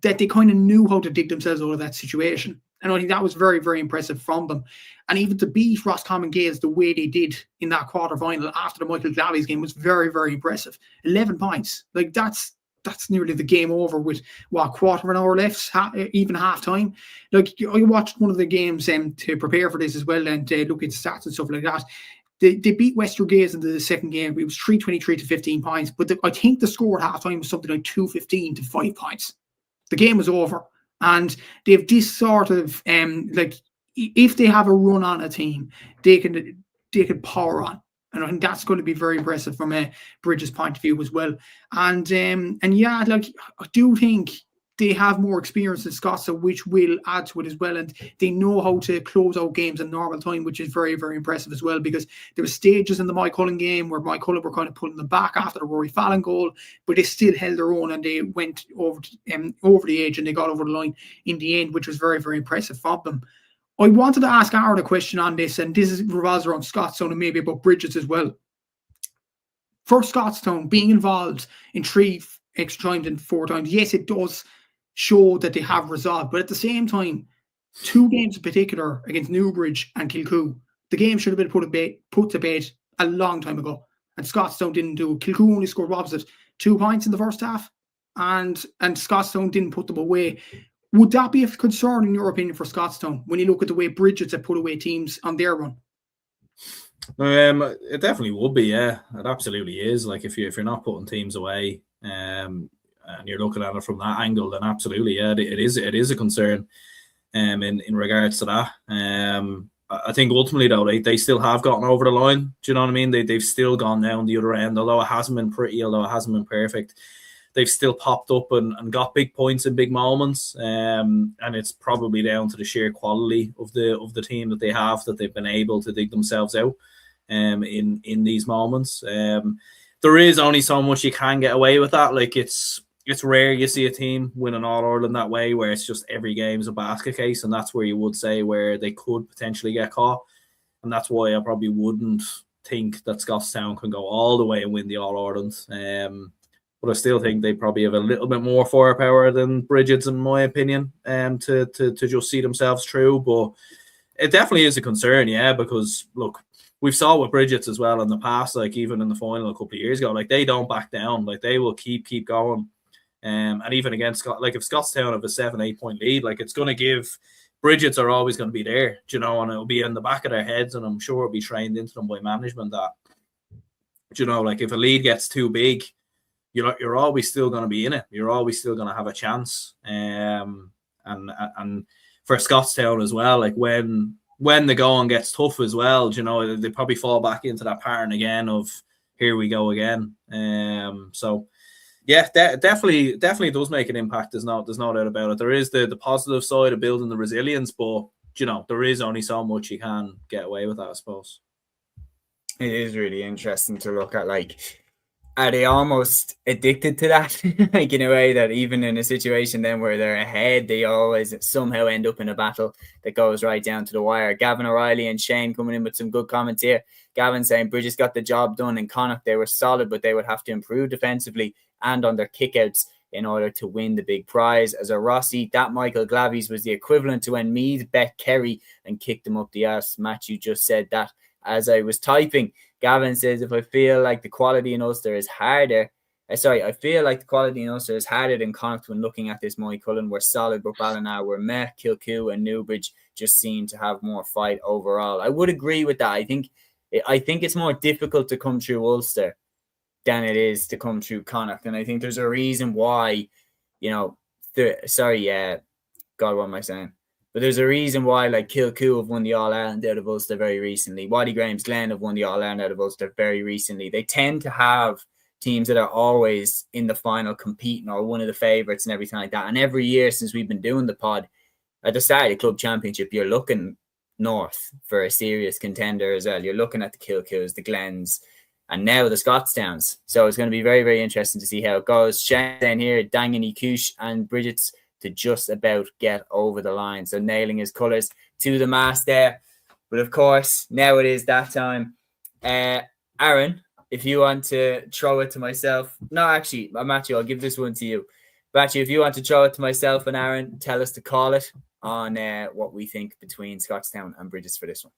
that they kind of knew how to dig themselves out of that situation. And I think that was very, very impressive from them. And even to beat Roscommon Gales the way they did in that quarterfinal after the Michael Glavies game was very, very impressive. 11 points. Like, that's nearly the game over with, quarter of an hour left, even half time. Like, I watched one of the games to prepare for this as well and look at stats and stuff like that. They beat Western Gales in the second game. It was 323 to 15 points. But I think the score at halftime was something like 215 to 5 points. The game was over. And they have this sort of, if they have a run on a team, they can power on. And I think that's going to be very impressive from a Brigid's point of view as well. And yeah, like, I do think they have more experience in Scotstown, which will add to it as well. And they know how to close out games in normal time, which is very, very impressive as well, because there were stages in the Moycullen game where Moycullen were kind of pulling them back after the Rory Fallon goal, but they still held their own and they went over the edge and they got over the line in the end, which was very, very impressive from them. I wanted to ask Aaron a question on this, and this revolves around Scotstown and maybe about Brigid as well. For Scotstown, being involved in 3 extra times and 4 times, yes, it does show that they have resolved, but at the same time, 2 games in particular against Newbridge and Kilcoo, the game should have been put to bed a long time ago. and Scotstown didn't do. Kilcoo only scored, what was it, 2 points in the first half, and Scotstown didn't put them away. Would that be a concern in your opinion for Scotstown when you look at the way Brigid have put away teams on their run? It definitely would be, yeah. It absolutely is. Like if you're not putting teams away, and you're looking at it from that angle, then absolutely, yeah, it is a concern. In regards to that, I think ultimately though they still have gotten over the line. Do you know what I mean? They've still gone down the other end, although it hasn't been pretty, although it hasn't been perfect. They've still popped up and got big points in big moments, and it's probably down to the sheer quality of the team that they have, that they've been able to dig themselves out in these moments. There is only so much you can get away with that. Like it's rare you see a team win an All-Ireland that way, where it's just every game is a basket case, and that's where you would say where they could potentially get caught. And that's why I probably wouldn't think that Scotstown can go all the way and win the All-Ireland. But I still think they probably have a little bit more firepower than Brigid's, in my opinion, to just see themselves through. But it definitely is a concern, yeah, because look, we've saw with Brigid's as well in the past, like even in the final a couple of years ago, like they don't back down, like they will keep going. And even against like if Scotstown have a 7-8 point lead, like it's going to give Brigid's are always going to be there, you know, and it'll be in the back of their heads, and I'm sure it'll be trained into them by management that, you know, like if a lead gets too big, you're always still going to be in it. You're always still going to have a chance. And for Scotstown as well, like when the going gets tough as well, you know, they probably fall back into that pattern again of here we go again. So yeah, definitely does make an impact. There's no doubt about it. There is the positive side of building the resilience, but you know, there is only so much you can get away with that, I suppose. It is really interesting to look at, like, are they almost addicted to that? Like in a way that even in a situation then where they're ahead, they always somehow end up in a battle that goes right down to the wire. Gavin O'Reilly and Shane coming in with some good comments here. Gavin saying Brigid's got the job done in Connacht. They were solid, but they would have to improve defensively and on their kickouts in order to win the big prize. As a Rossi, that Michael Glavies was the equivalent to when Meath bet Kerry and kicked them up the arse. Matthew just said that as I was typing. Gavin says, if I feel like the quality in Ulster is harder, I feel like the quality in Ulster is harder than Connacht when looking at this. Moycullen were solid, but Ballina were meh. Kilcoo and Newbridge just seem to have more fight overall. I would agree with that. I think it's more difficult to come through Ulster than it is to come through Connacht. And I think there's a reason why, you know, God, what am I saying? But there's a reason why, like, Kilcoo have won the All-Ireland out of Ulster very recently. Waddy Graham's Glen have won the All-Ireland out of Ulster very recently. They tend to have teams that are always in the final competing or one of the favourites and everything like that. And every year since we've been doing the pod, at the start of the club championship, you're looking north for a serious contender as well. You're looking at the Kilcoos, the Glens, and now the Scotstowns. So it's going to be very, very interesting to see how it goes. Shane down here, Dangan Kush and Brigid's to just about get over the line. So nailing his colours to the mast there. But of course, now it is that time. Aaron, if you want to throw it to myself. No, actually, Matthew, I'll give this one to you. Matthew, if you want to throw it to myself and Aaron, tell us to call it on what we think between Scotstown and Brigid's for this one.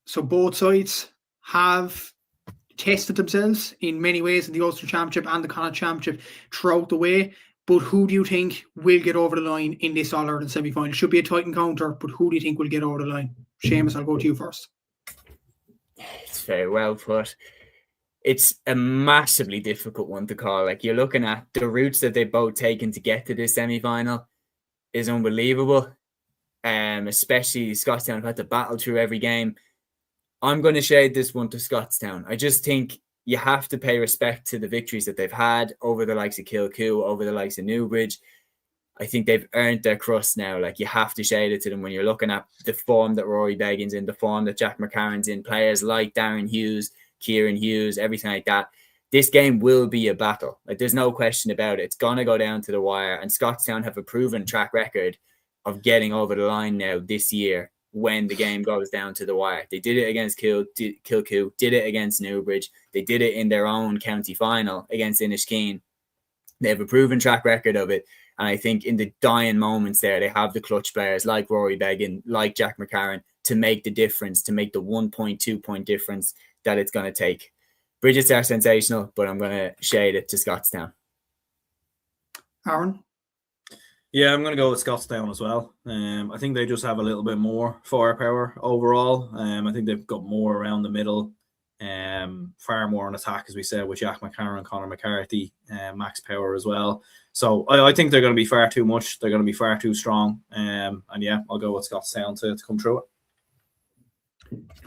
So both sides have tested themselves in many ways in the Ulster Championship and the Connacht Championship throughout the way. But who do you think will get over the line in this All-Ireland semi-final? It should be a tight encounter, but who do you think will get over the line? Seamus, I'll go to you first. It's very well put. It's a massively difficult one to call. Like, you're looking at the routes that they've both taken to get to this semi-final is unbelievable. Especially Scotstown have had to battle through every game. I'm going to shade this one to Scotstown. I just think you have to pay respect to the victories that they've had over the likes of Kilcoo, over the likes of Newbridge. I think they've earned their crust now. Like, you have to shade it to them when you're looking at the form that Rory Beggin's in, the form that Jack McCarran's in, players like Darren Hughes, Kieran Hughes, everything like that. This game will be a battle. Like, there's no question about it. It's going to go down to the wire. And Scotstown have a proven track record of getting over the line now this year when the game goes down to the wire. They did it against Kilcoo, did it against Newbridge. They did it in their own county final against Inniskeen. They have a proven track record of it. And I think in the dying moments there, they have the clutch players like Rory Beggin, like Jack McCarran, to make the difference, to make the 1.2 point difference that it's going to take. Brigid's are sensational, but I'm going to shade it to Scotstown. Aaron? Yeah, I'm going to go with Scotstown as well. I think they just have a little bit more firepower overall. I think they've got more around the middle, far more on attack, as we said, with Jack McCarron, Conor McCarthy, Max Power as well. So I think they're going to be far too much. They're going to be far too strong. And yeah, I'll go with Scotstown to come through it.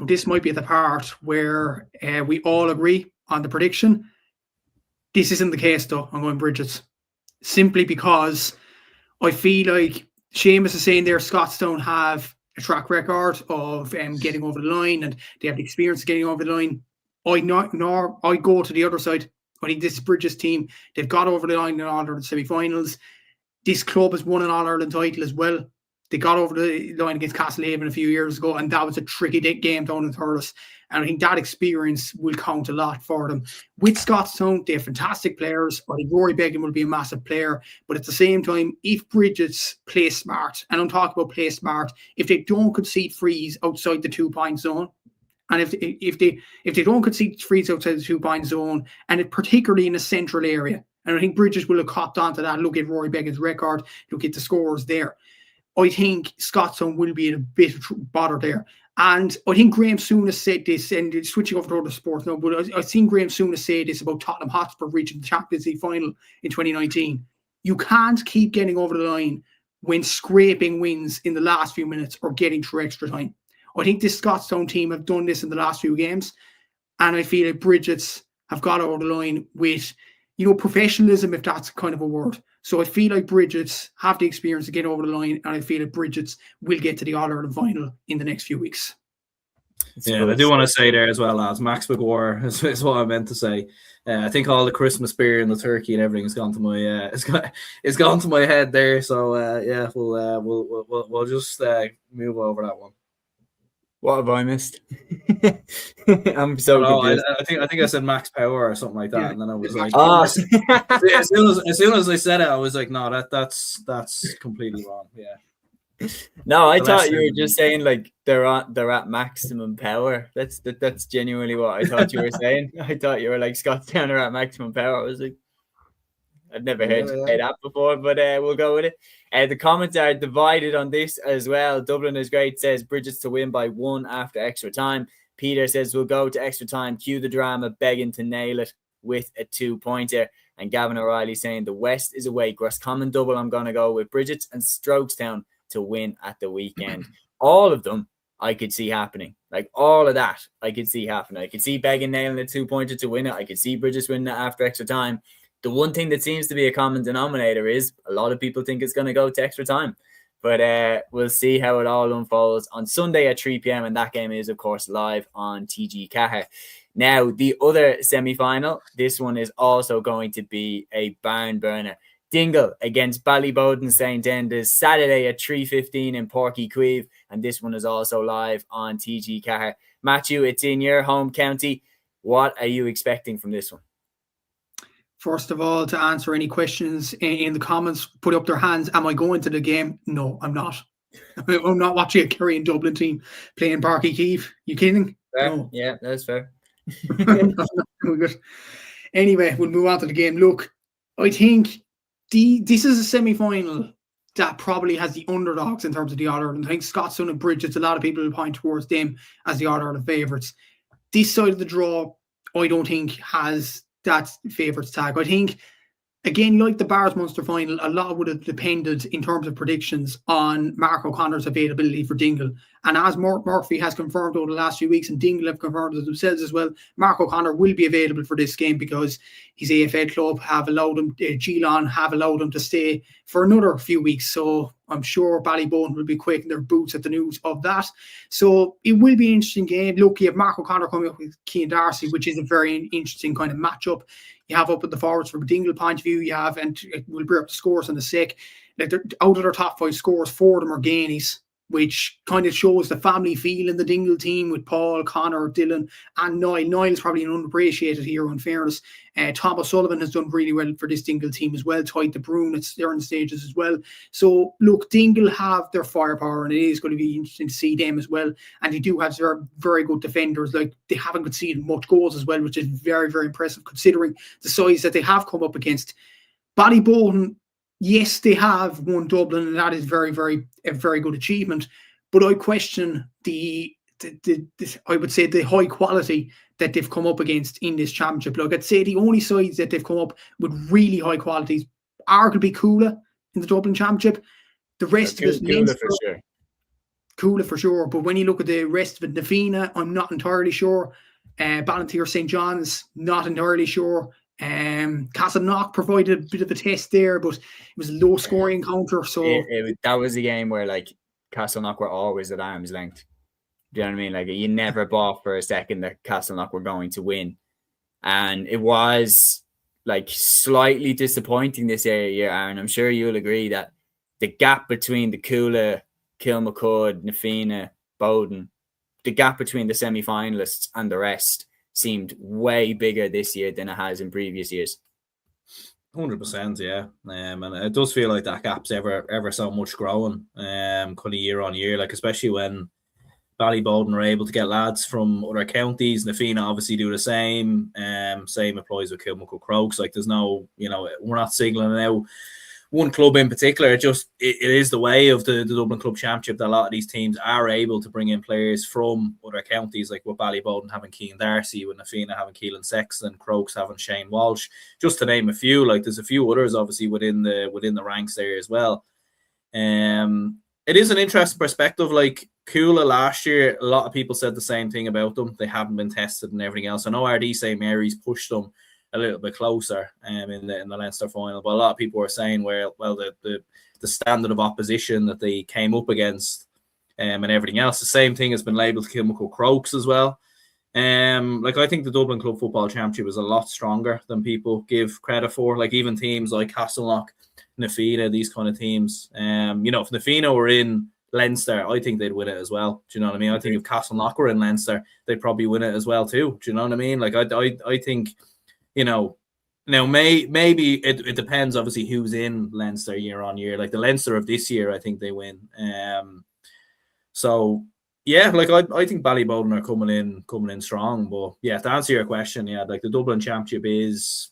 This might be the part where we all agree on the prediction. This isn't the case, though. I'm going Brigid. Simply because I feel like Seamus is saying there Scotstown have a track record of getting over the line, and they have the experience of getting over the line. I go to the other side. I think this Brigid's team, they've got over the line in all their semi-finals. This club has won an All-Ireland title as well. They got over the line against Castlehaven a few years ago, and that was a tricky game down in Thurles. And I think that experience will count a lot for them. With Scotstown, they have fantastic players. I think Rory Beggan will be a massive player. But at the same time, if Brigid's play smart, and I'm talking about play smart, if they don't concede frees outside the 2-point zone, and if they don't concede frees outside the 2-point zone, and particularly in a central area, and I think Brigid will have copped onto that. Look at Rory Beggan's record. Look at the scores there. I think Scotstown will be in a bit of bother there. And I think Graham Souness said this, and switching over to other sports now, but I've seen Graham Souness say this about Tottenham Hotspur reaching the Champions League final in 2019. You can't keep getting over the line when scraping wins in the last few minutes or getting through extra time. I think this Scotstown team have done this in the last few games, and I feel like Brigid's have got over the line with, professionalism, if that's kind of a word. So I feel like Brigid's have the experience to get over the line, and I feel like Brigid's will get to the All-Ireland final in the next few weeks. Yeah, I do want to say there as well, lads. Max McGuire is what I meant to say. I think all the Christmas beer and the turkey and everything has gone to my it's gone to my head there. So yeah, we'll just move over that one. What have I missed? I'm so confused. I think I said Max Power or something like that, and then I was like, as soon as I said it, I was like, no, that's completely wrong. Yeah. No, I thought you were just saying like they're at maximum power. That's genuinely what I thought you were saying. I thought you were like Scotstown are at maximum power. I was like, I'd never heard you say that before, but we'll go with it. The comments are divided on this as well. Dublin is great, says Brigid's to win by 1 after extra time. Peter says we'll go to extra time. Cue the drama, begging to nail it with a 2-pointer. And Gavin O'Reilly saying the West is away. Roscommon double. I'm going to go with Brigid's and Strokestown to win at the weekend. All of them I could see happening. Like all of that I could see happening. I could see Beggan nailing a 2-pointer to win it. I could see Brigid's winning it after extra time. The one thing that seems to be a common denominator is a lot of people think it's going to go to extra time. But we'll see how it all unfolds on Sunday at 3 p.m. And that game is, of course, live on TG Caher. Now, the other semi-final, this one is also going to be a barn burner. Dingle against Ballyboden St. Enda Saturday at 3:15 in Porky Queeve. And this one is also live on TG Caher. Matthew, it's in your home county. What are you expecting from this one? First of all, to answer any questions in the comments, put up their hands. Am I going to the game? No, I'm not. I'm not watching a Kerry and Dublin team playing Parky Keeve. You kidding? No. Yeah, that's fair. Anyway, we'll move on to the game. Look, I think this is a semi-final that probably has the underdogs in terms of the All-Ireland. I think Scotstown and Brigid, a lot of people will point towards them as the All-Ireland favourites. This side of the draw, I don't think has that favourites tag. I think, again, like the Bars Munster final, a lot would have depended in terms of predictions on Mark O'Connor's availability for Dingle. And as Mark Murphy has confirmed over the last few weeks, and Dingle have confirmed it themselves as well, Mark O'Connor will be available for this game because his AFL club have allowed him, Geelong have allowed him to stay for another few weeks. So I'm sure Ballyboden will be quaking their boots at the news of that. So it will be an interesting game. Look, you have Mark O'Connor coming up with Cian Darcy, which is a very interesting kind of matchup. You have up at the forwards from a Dingle point of view, you have, and we'll bring up the scores in a sec. Like out of their top 5 scores, 4 of them are Gainies. which kind of shows the family feel in the Dingle team with Paul, Connor, Dylan, and Niall. Niall is probably an underappreciated hero, in fairness. Thomas Sullivan has done really well for this Dingle team as well. Tied the Broom at certain stages as well. So, look, Dingle have their firepower, and it is going to be interesting to see them as well. And they do have very, very good defenders. Like, they haven't conceded much goals as well, which is very, very impressive considering the size that they have come up against. Ballyboden, yes, they have won Dublin, and that is a very good achievement. But I question I would say the high quality that they've come up against in this championship. Like, I'd say the only sides that they've come up with really high qualities arguably Cúilín in the Dublin championship. The rest of it, Cúilín for sure. Cúilín for sure. But when you look at the rest of it, Nafina, I'm not entirely sure. Ballantyre St. John's, not entirely sure. Castleknock provided a bit of a test there, but it was a low scoring encounter. So that was a game where like Castleknock were always at arm's length. Do you know what I mean? Like, you never bought for a second that Castleknock were going to win, and it was like slightly disappointing this year, Aaron. I'm sure you'll agree that the gap between the Cúilín, Kilmacud, Nafina, Bowden, the gap between the semi-finalists and the rest seemed way bigger this year than it has in previous years. 100%, yeah. And it does feel like that gap's ever so much growing, kind of year on year. Like, especially when Ballyboden are able to get lads from other counties. Nafina obviously do the same. Same applies with Kilmacud Crokes. Like, there's no, we're not signaling out one club in particular. It is the way of the Dublin Club Championship that a lot of these teams are able to bring in players from other counties, like with Ballyboden having Cian Darcy, with Nafina having Keelan Sexton, Crokes having Shane Walsh, just to name a few. Like, there's a few others obviously within the ranks there as well. It is an interesting perspective. Like, Cúilín last year, a lot of people said the same thing about them. They haven't been tested and everything else. I know RD St. Mary's pushed them a little bit closer in the Leinster final, but a lot of people were saying, the standard of opposition that they came up against and everything else, the same thing has been labelled Kilmacud Crokes as well. Like, I think the Dublin Club Football Championship is a lot stronger than people give credit for. Like, even teams like Castleknock, Nafina, these kind of teams. If Nafina were in Leinster, I think they'd win it as well. Do you know what I mean? I think if Castleknock were in Leinster, they'd probably win it as well too. Do you know what I mean? Like, I think, now maybe it depends obviously who's in Leinster year on year. Like, the Leinster of this year, I think they win. So yeah, like, I think Ballyboden are coming in strong. But yeah, to answer your question, yeah, like, the Dublin Championship is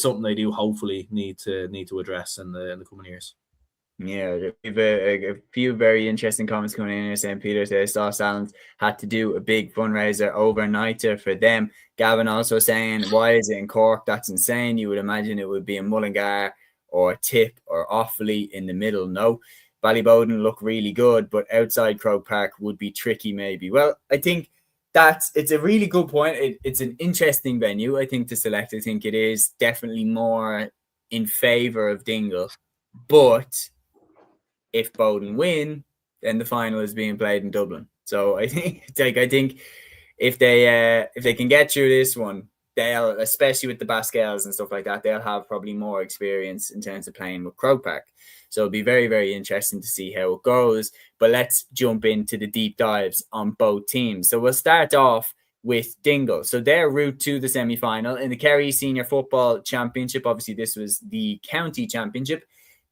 something they do hopefully need to address in the coming years. Yeah, we have a few very interesting comments coming in here saying Peter says Sauce Allen's had to do a big fundraiser overnighter for them. Gavin also saying, why is it in Cork? That's insane. You would imagine it would be in Mullingar or Tip or Offaly in the middle. No, Ballyboden look really good, but outside Croke Park would be tricky maybe. Well, I think it's a really good point. It's an interesting venue, I think, to select. I think it is definitely more in favour of Dingle, but if Bowden win, then the final is being played in Dublin. So I think if they can get through this one, they'll, especially with the Basquels and stuff like that, they'll have probably more experience in terms of playing with Croke Park. So it'll be very, very interesting to see how it goes. But let's jump into the deep dives on both teams. So we'll start off with Dingle. So their route to the semi-final in the Kerry Senior Football Championship. Obviously, this was the county championship.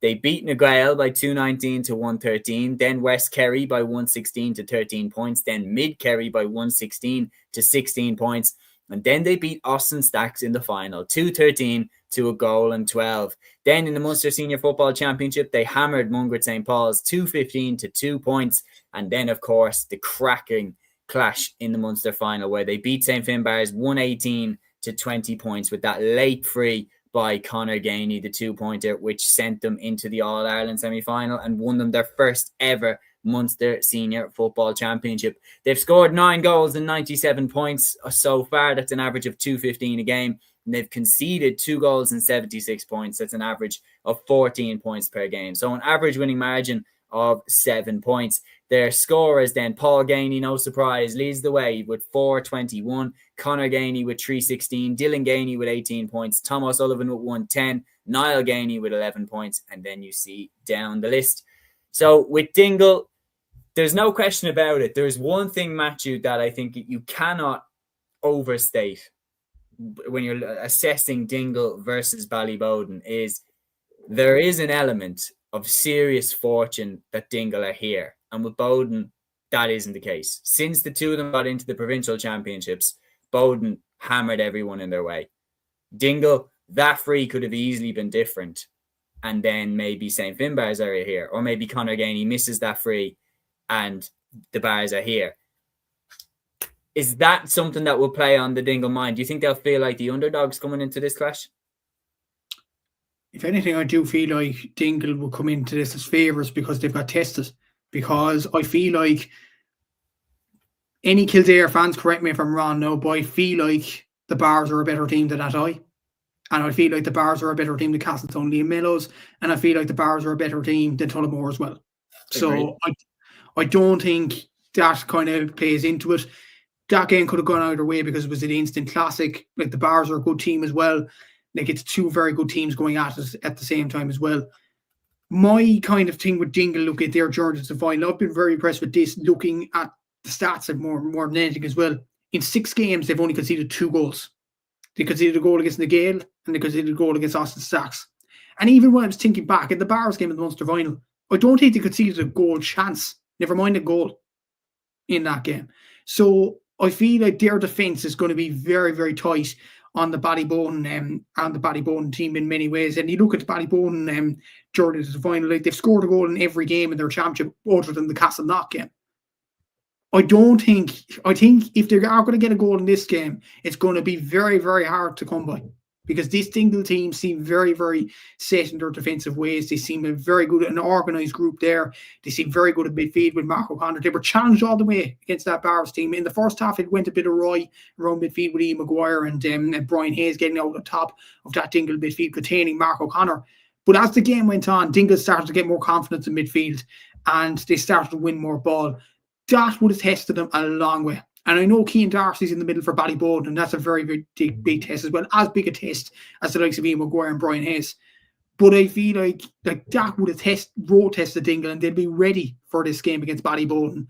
They beat Nagrail by 219 to 113, then West Kerry by 116 to 13 points, then Mid Kerry by 116 to 16 points, and then they beat Austin Stacks in the final, 213 to a goal and 12. Then in the Munster Senior Football Championship, they hammered Mungret St. Paul's 215 to 2 points, and then of course the cracking clash in the Munster final where they beat St. Finbarrs 118 to 20 points with that late free by Conor Gainey, the 2-pointer, which sent them into the All-Ireland semi-final and won them their first ever Munster Senior Football Championship. They've scored 9 goals and 97 points so far. That's an average of 215 a game. And they've conceded 2 goals and 76 points. That's an average of 14 points per game. So an average winning margin of 7 points. Their scorers then, Paul Gainey, no surprise, leads the way with 421. Conor Gainey with 316. Dylan Gainey with 18 points. Thomas Sullivan with 110. Niall Gainey with 11 points. And then you see down the list. So with Dingle, there's no question about it. There's one thing, Matthew, that I think you cannot overstate when you're assessing Dingle versus Ballyboden is there is an element of serious fortune that Dingle are here. And with Boden, that isn't the case. Since the two of them got into the provincial championships, Boden hammered everyone in their way. Dingle, that free could have easily been different. And then maybe St. Finbarrs are here. Or maybe Conor Gainey misses that free and the Bars are here. Is that something that will play on the Dingle mind? Do you think they'll feel like the underdogs coming into this clash? If anything, I do feel like Dingle will come into this as favourites because they've got tested. Because I feel like any Kildare fans, correct me if I'm wrong now, but I feel like the Bars are a better team than Athenry. And I feel like the Bars are a better team than Scotstown, Liam Mellows. And I feel like the Bars are a better team than Tullamore as well. Agreed. So I don't think that kind of plays into it. That game could have gone either way because it was an instant classic. Like the Bars are a good team as well. Like it's two very good teams going at it at the same time as well. My kind of thing with Dingle, look at their journey to the final. I've been very impressed with this, looking at the stats and more than anything as well. In 6 games, they've only conceded 2 goals. They conceded a goal against the Gale and they conceded a goal against Austin Stacks. And even when I was thinking back at the Bars game in the Munster final, I don't think they conceded a goal chance, never mind a goal in that game. So I feel like their defence is going to be very, very tight on the Ballyboden team in many ways. And you look at the Ballyboden journey to the final, like they've scored a goal in every game in their championship other than the Castleknock game. I think if they are going to get a goal in this game, it's going to be very, very hard to come by. Because this Dingle team seem very, very set in their defensive ways. They seem a very good, an organised group there. They seem very good at midfield with Mark O'Connor. They were challenged all the way against that Bars team. In the first half, it went a bit awry around midfield with Ian Maguire and Brian Hayes getting out the top of that Dingle midfield containing Mark O'Connor. But as the game went on, Dingle started to get more confidence in midfield and they started to win more ball. That would have tested them a long way. And I know Cian Darcy's in the middle for Ballyboden, and that's a very, very big test as well, as big a test as the likes of Ian Maguire and Brian Hayes. But I feel like that would have road tested Dingle, and they'll be ready for this game against Ballyboden.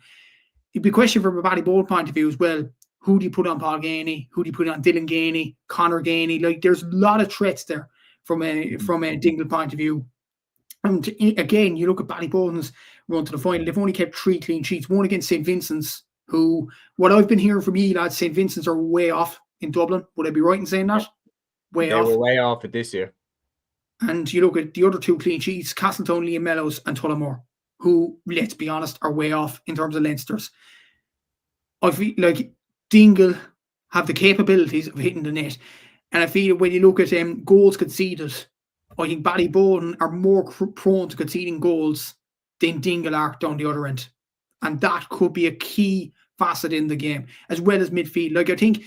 It'd be a question from a Ballyboden point of view as well. Who do you put on Paul Gainey? Who do you put on Dylan Gainey? Conor Gainey? Like, there's a lot of threats there from a Dingle point of view. And again, you look at Ballyboden's run to the final. They've only kept 3 clean sheets. One against St. Vincent's, who, what I've been hearing from you lads, St. Vincent's are way off in Dublin. Would I be right in saying that? They were way off it this year. And you look at the other 2 clean sheets, Castletown, Liam Mellows and Tullamore, who, let's be honest, are way off in terms of Leinsters. I feel like Dingle have the capabilities of hitting the net. And I feel when you look at goals conceded, I think Ballyboden are more prone to conceding goals than Dingle are down the other end. And that could be a key facet in the game, as well as midfield. Like, I think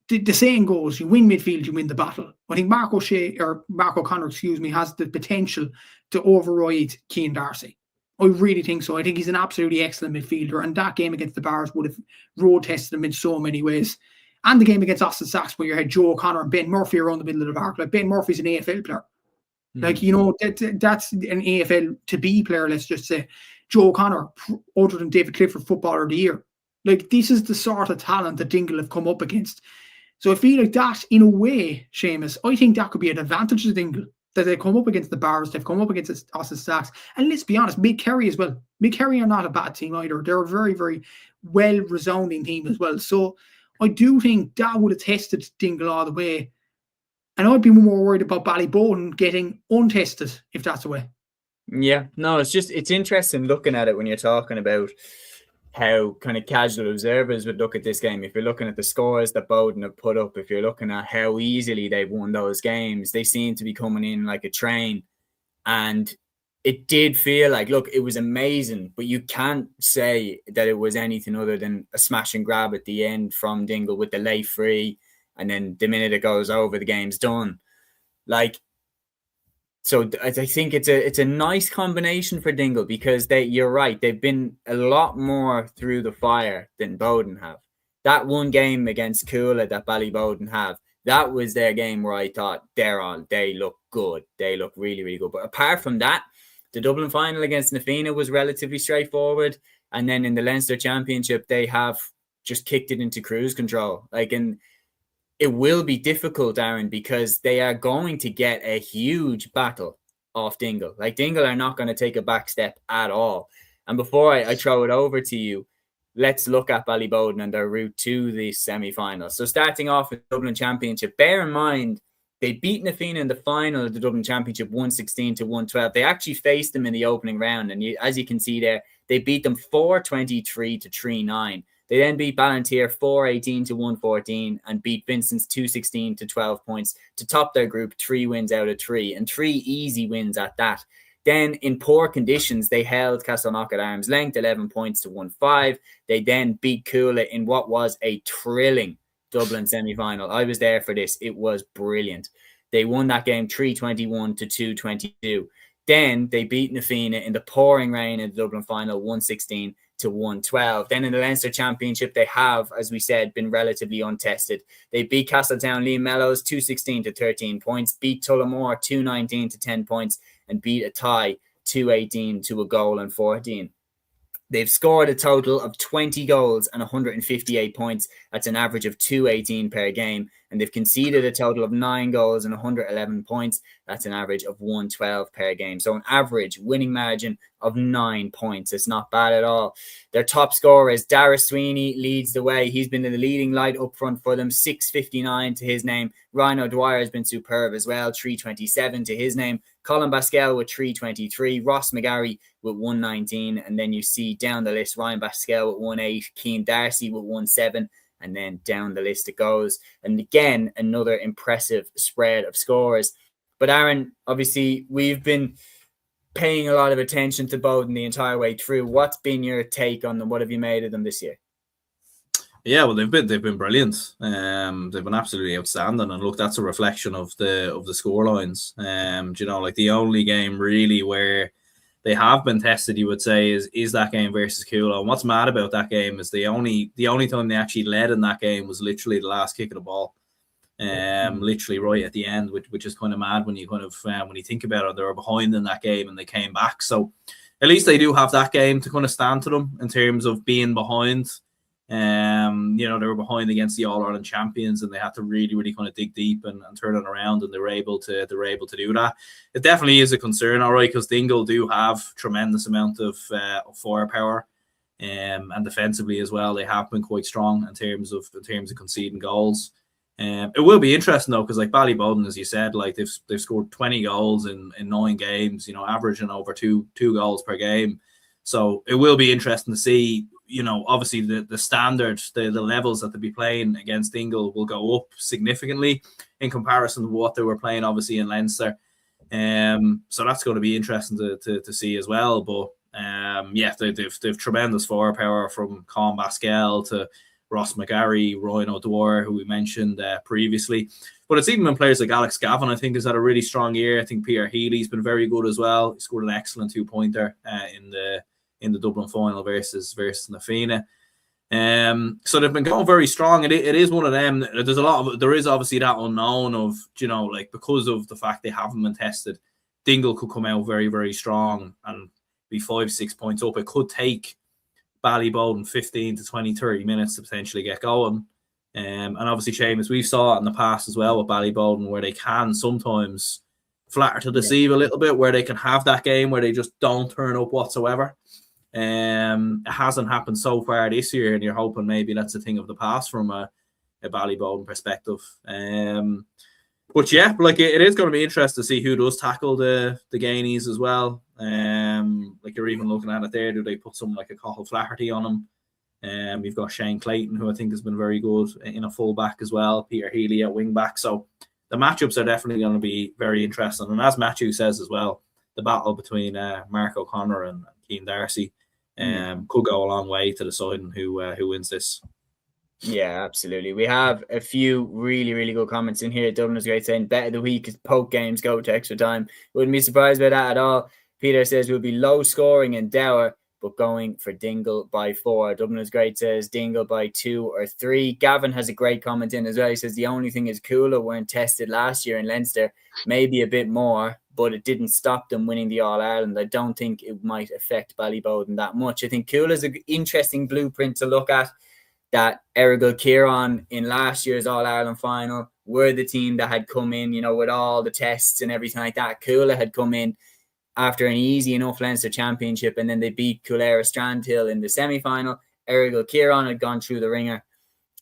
the saying goes, you win midfield, you win the battle. I think Mark O'Connor, has the potential to override Cian Darcy. I really think so. I think he's an absolutely excellent midfielder. And that game against the Bars would have road tested him in so many ways. And the game against Austin Sachs, where you had Joe O'Connor and Ben Murphy around the middle of the park. Like, Ben Murphy's an AFL player. Like, that's an AFL to be player, let's just say. Joe O'Connor, other than David Clifford, Footballer of the Year. Like, this is the sort of talent that Dingle have come up against. So I feel like that, in a way, Seamus, I think that could be an advantage to Dingle, that they come up against the Bars, they've come up against Austin Stacks. And let's be honest, Mid-Kerry as well. Mid-Kerry are not a bad team either. They're a very, very well-resounding team as well. So I do think that would have tested Dingle all the way. And I'd be more worried about Ballyboden getting untested, if that's the way. Yeah, no, it's interesting looking at it when you're talking about how kind of casual observers would look at this game. If you're looking at the scores that Boden have put up, if you're looking at how easily they've won those games, they seem to be coming in like a train. And it did feel like, look, it was amazing, but you can't say that it was anything other than a smash and grab at the end from Dingle with the late free. And then the minute it goes over, the game's done. Like, so I think it's a nice combination for Dingle because you're right, they've been a lot more through the fire than Boden have. That one game against Cúilín that Ballyboden have, that was their game where I thought they look good. They look really, really good. But apart from that, the Dublin final against Nafina was relatively straightforward. And then in the Leinster Championship, they have just kicked it into cruise control. And it will be difficult, Aaron, because they are going to get a huge battle off Dingle. Dingle are not going to take a back step at all. And before I throw it over to you, let's look at Ballyboden and their route to the semi-finals. So starting off with the Dublin Championship, bear in mind, they beat Na Fianna in the final of the Dublin Championship 116-112. They actually faced them in the opening round. And as you can see there, they beat them 4-23-3-9. They then beat Ballantyre 4-18-114 and beat Vincent's 216-12 points to top their group, 3 wins out of 3, and 3 easy wins at that. Then in poor conditions, they held Castleknock at arm's length, 11 points to 1-5. They then beat Cúilín in what was a thrilling Dublin semi-final. I was there for this. It was brilliant. They won that game 3-21-222. Then they beat Na Fianna in the pouring rain in the Dublin final, 116-112. Then in the Leinster Championship, they have, as we said, been relatively untested. They beat Castletown Liam Mellows 216-13 points, beat Tullamore 219-10 points, and beat Athy 218 to a goal and 14. They've scored a total of 20 goals and 158 points. That's an average of 218 per game. And they've conceded a total of 9 goals and 111 points. That's an average of 112 per game. So an average winning margin of 9 points. It's not bad at all. Their top scorer is Dara Sweeney, leads the way. He's been the leading light up front for them, 659 to his name. Ryan O'Dwyer has been superb as well, 327 to his name. Colin Basquel with 323, Ross McGarry with 119, and then you see down the list Ryan Basquel with 18, Cian Darcy with 17, and then down the list it goes. And again, another impressive spread of scores. But Aaron, obviously, we've been paying a lot of attention to Bowden the entire way through. What's been your take on them? What have you made of them this year? Yeah, well, they've been brilliant. They've been absolutely outstanding, and look, that's a reflection of the score lines. The only game really where they have been tested, you would say, is that game versus Cúilín. And what's mad about that game is the only time they actually led in that game was literally the last kick of the ball, literally right at the end, which is kind of mad when you when you think about it. They were behind in that game and they came back. So at least they do have that game to kind of stand to them in terms of being behind. They were behind against the All-Ireland champions, and they had to really, really kind of dig deep and turn it around, and they were able to do that. It definitely is a concern, all right, because Dingle do have tremendous amount of firepower, and defensively as well. They have been quite strong in terms of conceding goals. It will be interesting though, because like Ballyboden, as you said, like they've scored 20 goals in 9 games, averaging over two goals per game. So it will be interesting to see. Obviously the standard, the levels that they'll be playing against Dingle will go up significantly in comparison to what they were playing, obviously, in Leinster. So that's going to be interesting to see as well. But they've tremendous firepower from Colin Basquel to Ross McGarry, Ryan O'Dwyer, who we mentioned previously. But it's even been players like Alex Gavin, I think, has had a really strong year. I think Peter Healy's been very good as well. He scored an excellent 2-pointer in the Dublin final versus Na Fianna. So they've been going very strong. It is one of them. There is obviously that unknown of, because of the fact they haven't been tested, Dingle could come out very, very strong and be 5-6 points up. It could take Ballyboden 15 to 20, 30 minutes to potentially get going. And obviously, Seamus, we've saw it in the past as well with Ballyboden, where they can sometimes flatter to deceive a little bit, where they can have that game where they just don't turn up whatsoever. It hasn't happened so far this year, and you're hoping maybe that's a thing of the past from a Ballyboden perspective. But yeah, it is going to be interesting to see who does tackle the Gainies as well. You're even looking at it there. Do they put someone like a Cathal Flaherty on them? You've got Shane Clayton, who I think has been very good in a full back as well. Peter Healy at wing back. So the matchups are definitely going to be very interesting. And as Matthew says as well, the battle between Mark O'Connor and Cian Darcy could go a long way to deciding who wins this. Yeah, absolutely. We have a few really, really good comments in here. Dublin is great saying bet of the week is poke games go to extra time. Wouldn't be surprised by that at all. Peter says we'll be low scoring in Dower, but going for Dingle by 4. Dublin is Great says Dingle by 2 or 3. Gavin has a great comment in as well. He says the only thing is Cúilín weren't tested last year in Leinster, maybe a bit more, but it didn't stop them winning the All-Ireland. I don't think it might affect Ballyboden that much. I think Cúilín is an interesting blueprint to look at, that Errigal Kieran in last year's All-Ireland final were the team that had come in, with all the tests and everything like that. Cúilín had come in after an easy enough Leinster championship, and then they beat Coolera Strandhill in the semi-final. Errigal Kieran had gone through the ringer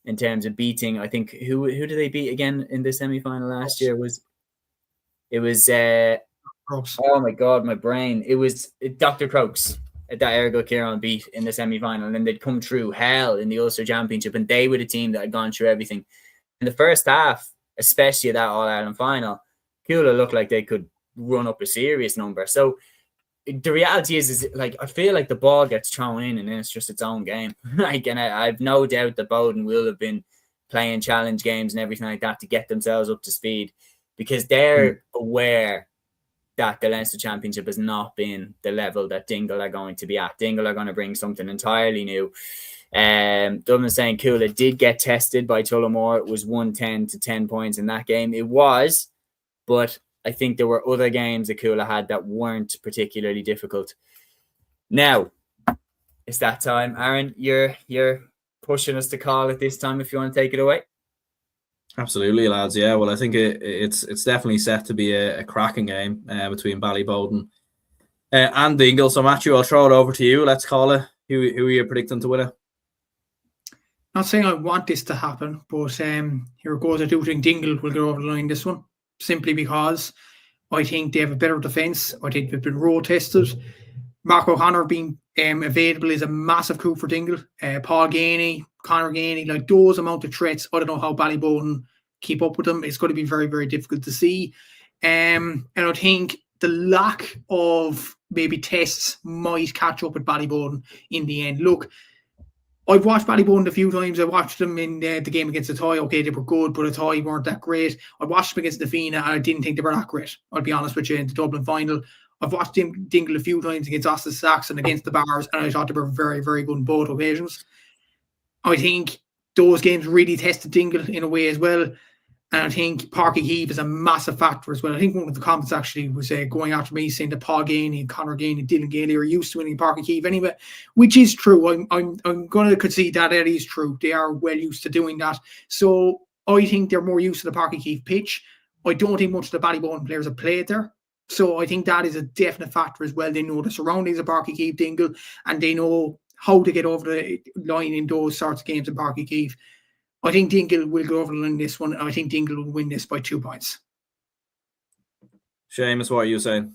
in terms of beating, I think, who did they beat again in the semi-final last year? It was oh my God, my brain. It was Dr. Crokes that Errigal Kieran beat in the semi-final, and then they'd come through hell in the Ulster Championship, and they were the team that had gone through everything. In the first half, especially that All-Ireland final, Cúilín looked like they could run up a serious number. So the reality is like, I feel like the ball gets thrown in and then it's just its own game. And I've no doubt that Bowden will have been playing challenge games and everything like that to get themselves up to speed, because they're aware that the Leinster Championship has not been the level that Dingle are going to be at. Dingle are going to bring something entirely new. Dublin saying Cúilín did get tested by Tullamore. It was 110 to 10 points in that game. It was, but I think there were other games that Cúilín had that weren't particularly difficult. Now, it's that time. Aaron, you're pushing us to call it this time if you want to take it away. Absolutely, lads. Yeah, well, I think it's definitely set to be a cracking game between Ballyboden and Dingle. So, Matthew, I'll throw it over to you. Let's call it. Who are you predicting to win it? Not saying I want this to happen, but here it goes. I do think Dingle will get over the line this one, simply because I think they have a better defence. I think they've been road tested. Mark O'Connor being available is a massive coup for Dingle. Paul Ganey, Conor Ganey, like those amount of threats, I don't know how Ballyboden keep up with them. It's going to be very, very difficult to see. And I think the lack of maybe tests might catch up with Ballyboden in the end. Look, I've watched Ballyboden a few times. I watched them in the game against the Toy. Okay, they were good, but the Toy weren't that great. I watched them against the Fina, and I didn't think they were that great. I'll be honest with you, in the Dublin final. I've watched Dingle a few times against Austin Sachs and against the Bars, and I thought they were very, very good on both occasions. I think those games really tested Dingle in a way as well. And I think Páirc Uí Chaoimh is a massive factor as well. I think one of the comments actually was going after me saying that Paul Ganey and Conor Ganey and Dylan Gailey are used to winning Páirc Uí Chaoimh anyway, which is true. I'm going to concede that it is true. They are well used to doing that. So I think they're more used to the Páirc Uí Chaoimh pitch. I don't think much of the Ballyboden players have played there. So I think that is a definite factor as well. They know the surroundings of Páirc Uí Chaoimh, Dingle, and they know how to get over the line in those sorts of games in Páirc Uí Chaoimh. I think Dingle will go over the line this one, and I think Dingle will win this by 2 points. Seamus, what are you saying?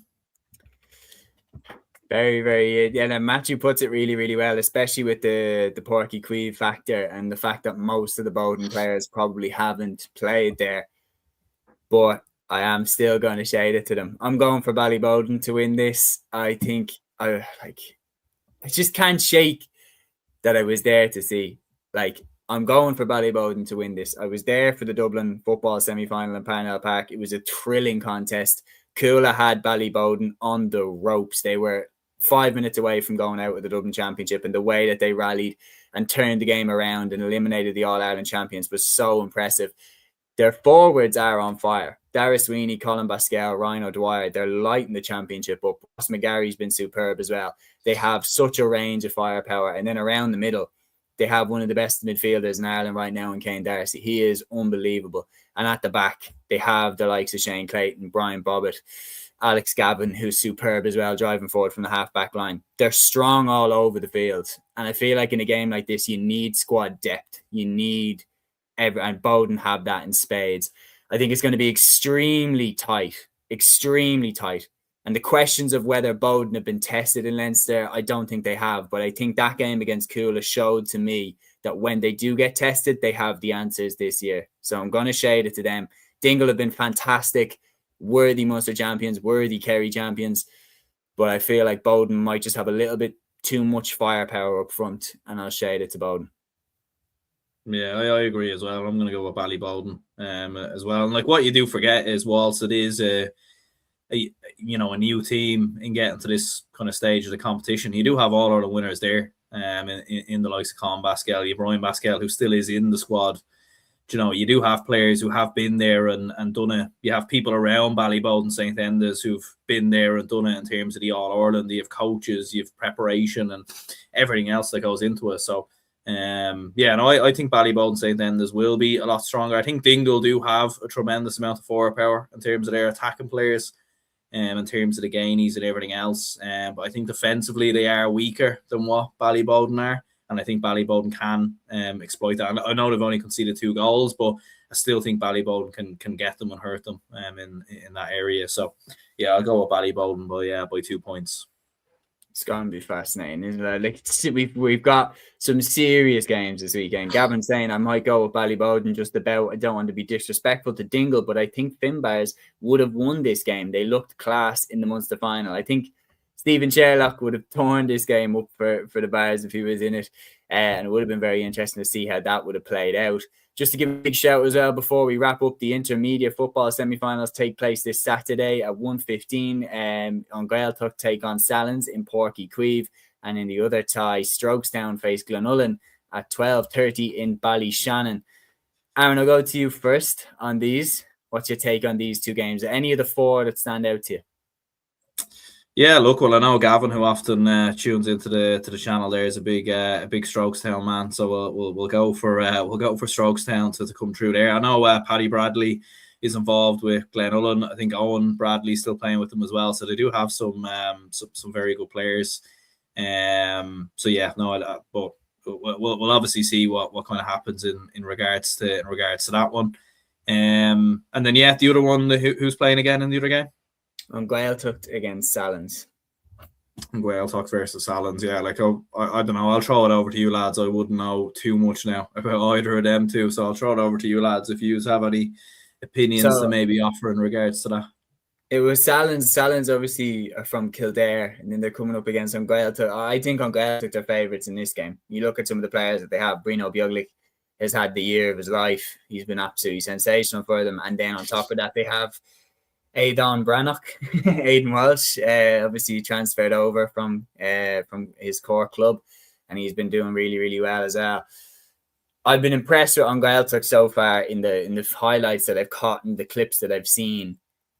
Very, very, yeah. And Matthew puts it really, really well, especially with the Páirc Uí Chaoimh factor and the fact that most of the Bowden players probably haven't played there. But I am still going to shade it to them. I'm going for Ballyboden to win this. I think I just can't shake that I was there to see. I'm going for Ballyboden to win this. I was there for the Dublin football semi-final in Parnell Park. It was a thrilling contest. Cúilín had Ballyboden on the ropes. They were 5 minutes away from going out with the Dublin Championship, and the way that they rallied and turned the game around and eliminated the All-Ireland champions was so impressive. Their forwards are on fire. Dara Sweeney, Colin Pascal, Ryan O'Dwyer, they're lighting the championship up. Ross McGarry's been superb as well. They have such a range of firepower. And then around the middle, they have one of the best midfielders in Ireland right now in Kane Darcy. He is unbelievable. And at the back, they have the likes of Shane Clayton, Brian Bobbitt, Alex Gavin, who's superb as well, driving forward from the half-back line. They're strong all over the field. And I feel like in a game like this, you need squad depth. You need and Bowden have that in spades. I think it's going to be extremely tight. And the questions of whether Bowden have been tested in Leinster, I don't think they have. But I think that game against Cúilín showed to me that when they do get tested, they have the answers this year. So I'm going to shade it to them. Dingle have been fantastic, worthy Munster champions, worthy Kerry champions. But I feel like Bowden might just have a little bit too much firepower up front, and I'll shade it to Bowden. Yeah, I agree as well. I'm going to go with Ballyboden as well. And what you do forget is, whilst it is a new team in getting to this kind of stage of the competition. You do have all other winners there. In the likes of Colin Basquel, you have Ryan Basquel, who still is in the squad. You do have players who have been there and done it. You have people around Ballyboden St. Enda's who've been there and done it in terms of the All-Ireland. You have coaches, you have preparation and everything else that goes into it. So, I think Ballyboden St. Enda's will be a lot stronger. I think Dingle do have a tremendous amount of forward power in terms of their attacking players, in terms of the gainies and everything else. But I think defensively they are weaker than what Ballyboden are. And I think Ballyboden can exploit that. And I know they've only conceded 2 goals, but I still think Ballyboden can get them and hurt them in that area. So, yeah, I'll go with Ballyboden by 2 points. It's going to be fascinating, isn't it? Like, we've got some serious games this weekend. Gavin's saying I might go with Ballyboden just about. I don't want to be disrespectful to Dingle, but I think Finbarrs would have won this game. They looked class in the Munster final. I think Stephen Sherlock would have torn this game up for the Bars if he was in it. And it would have been very interesting to see how that would have played out. Just to give a big shout as well before we wrap up, the intermediate football semi-finals take place this Saturday at 1:15. On Gaeltacht take on Salins in Porky Queeve. And in the other tie, Scotstown face Glenullen at 12:30 in Ballyshannon. Aaron, I'll go to you first on these. What's your take on these 2 games? Any of the 4 that stand out to you? Yeah, look, well, I know Gavin, who often tunes into the channel, there is a big Scotstown man, so we'll go for Scotstown to come through there. I know Paddy Bradley is involved with Glenullen. I think Owen Bradley's still playing with them as well, so they do have some very good players. But we'll obviously see what kind of happens in regards to that one. And then the other one, who's playing again in the other game? On Gaeltacht against Salins. Gaeltacht versus Salins, yeah. Like, I don't know. I'll throw it over to you lads. I wouldn't know too much now about either of them two, so I'll throw it over to you lads if you have any opinions to maybe offer in regards to that. It was Salins. Salins obviously are from Kildare, and then they're coming up against on Gaeltacht. I think on Gaeltacht they're favourites in this game. You look at some of the players that they have. Brino Bjuglik has had the year of his life. He's been absolutely sensational for them. And then on top of that, they have Aidan Brannock, Aidan Walsh, obviously transferred over from his core club, and he's been doing really, really well as well. I've been impressed with on Gaeltacht so far in the highlights that I've caught and the clips that I've seen.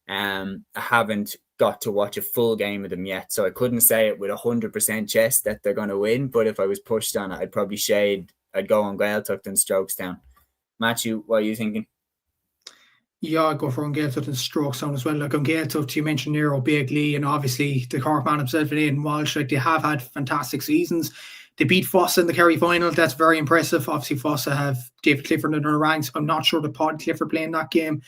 I haven't got to watch a full game of them yet, so I couldn't say it with 100% chest that they're going to win. But if I was pushed on it, I'd probably I'd go on Gaeltacht and Scotstown. Matthew, what are you thinking? Yeah, I'd go for on Gaeltacht and Scotstown as well. Like on Gaeltacht, you mentioned Nero Begley and obviously the Cork man himself and Aidan Walsh. Like, they have had fantastic seasons. They beat Fossa in the Kerry final. That's very impressive. Obviously, Fossa have David Clifford in their ranks. I'm not sure the Pod Clifford playing that game.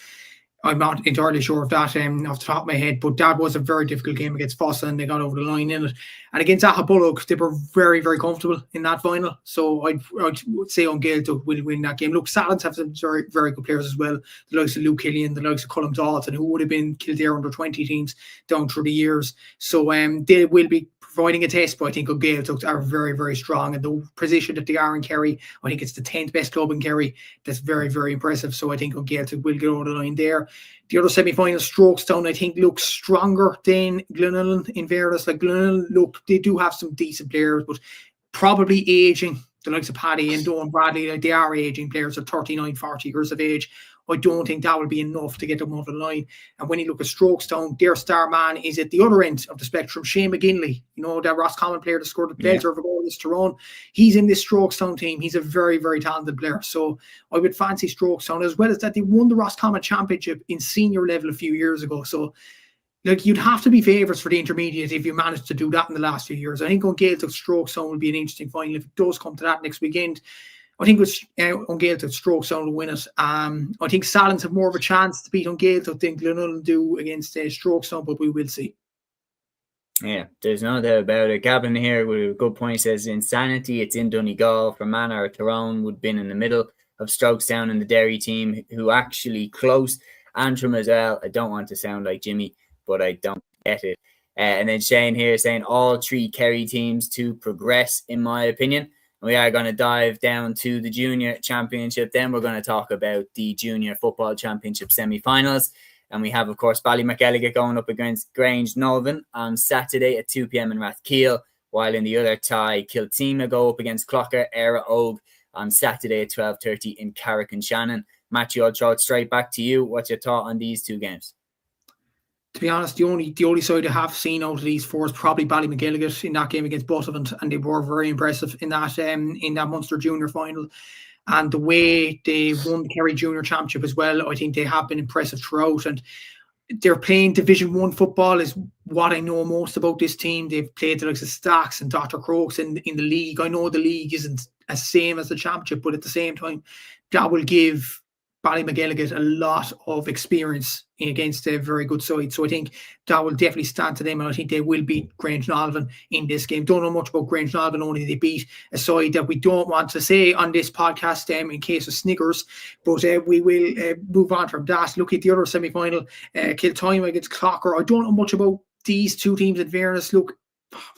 I'm not entirely sure of that off the top of my head, but that was a very difficult game against Fossa, and they got over the line in it. And against Athenry, they were very, very comfortable in that final. So I'd say on Gaeltacht will win that game. Look, Salins have some very, very good players as well. The likes of Luke Killian, the likes of Colm Dalton, who would have been Kildare under 20 teams down through the years. So they will be providing a test, but I think Gaeltacht are very, very strong. And the position that they are in Kerry, I think it's the 10th best club in Kerry. That's very, very impressive. So I think Gaeltacht will get over the line there. The other semi-final, Scotstown, I think looks stronger than Glenullen in fairness. Like, Glenullen, look, they do have some decent players, but probably aging. The likes of Paddy and Owen Bradley, like, they are aging players of 39, 40 years of age. I don't think that will be enough to get them over the line. And when you look at Scotstown, their star man is at the other end of the spectrum, Shane McGinley. You know, that Roscommon player that scored the belter of a goal this Tyrone. He's in this Scotstown team. He's a very, very talented player. So I would fancy Scotstown, as well as that they won the Roscommon Championship in senior level a few years ago. So, like, you'd have to be favourites for the intermediate if you managed to do that in the last few years. I think on Gaeltacht, Scotstown will be an interesting final if it does come to that next weekend. I think it's on Gaeltacht, Scotstown will win it. I think Salins have more of a chance to beat on Gaeltacht than Glenullen do against Scotstown, but we will see. Yeah, there's no doubt about it. Gavin here with a good point says Insanity, it's in Donegal. Fermanagh or Tyrone would have been in the middle of Scotstown and the Derry team, who actually close. Antrim as well. I don't want to sound like Jimmy, but I don't get it. And then Shane here saying all 3 Kerry teams to progress, in my opinion. We are going to dive down to the Junior Championship. Then we're going to talk about the Junior Football Championship semi-finals. And we have, of course, Ballymacalliga going up against Grange Nolvan on Saturday at 2 p.m. in Rathkeale, while in the other tie, Kilteena go up against Clocker Era Og on Saturday at 12:30 in Carrick-on-Shannon. Matthew, I'll throw it straight back to you. What's your thought on these two games? To be honest, the only side I have seen out of these four is probably Ballymacalliga in that game against Buttevant, and they were very impressive in that Munster Junior final. And the way they won the Kerry Junior Championship as well, I think they have been impressive throughout. And they're playing Division 1 football is what I know most about this team. They've played the likes of Stacks and Dr. Crokes in the league. I know the league isn't as same as the championship, but at the same time, that will give Ballymacalliga a lot of experience against a very good side. So I think that will definitely stand to them, and I think they will beat Grange Nolvan in this game. Don't know much about Grange Nolvan, only they beat a side that we don't want to say on this podcast in case of Snickers, but we will move on from that. Look at the other semi-final, Kiltime against Clocker. I don't know much about these two teams in fairness. Look,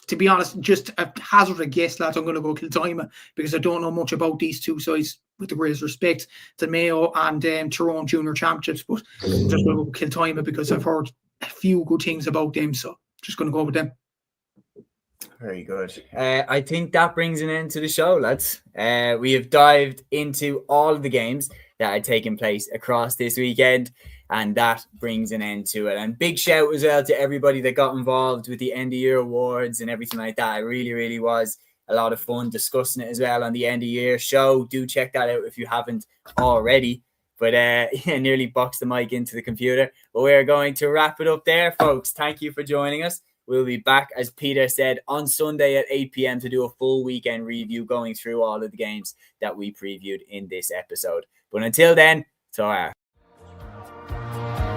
to be honest, just a hazard a guess, lads, I'm going to go Kiltime because I don't know much about these two sides, with the greatest respect to Mayo and Tyrone Junior Championships, but I'm just going to go with Kiltime because I've heard a few good things about them, so just going to go with them. Very good. I think that brings an end to the show, lads. We have dived into all of the games that had taken place across this weekend, and that brings an end to it. And big shout as well to everybody that got involved with the end of year awards and everything like that. It really, really was a lot of fun discussing it as well on the end of year show. Do check that out if you haven't already. But nearly boxed the mic into the computer. But we're going to wrap it up there, folks. Thank you for joining us. We'll be back, as Peter said, on Sunday at 8 p.m. to do a full weekend review going through all of the games that we previewed in this episode. But until then, ta-ra.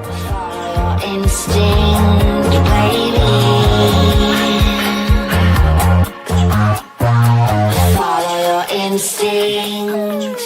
Follow your instinct, baby. Follow your instinct.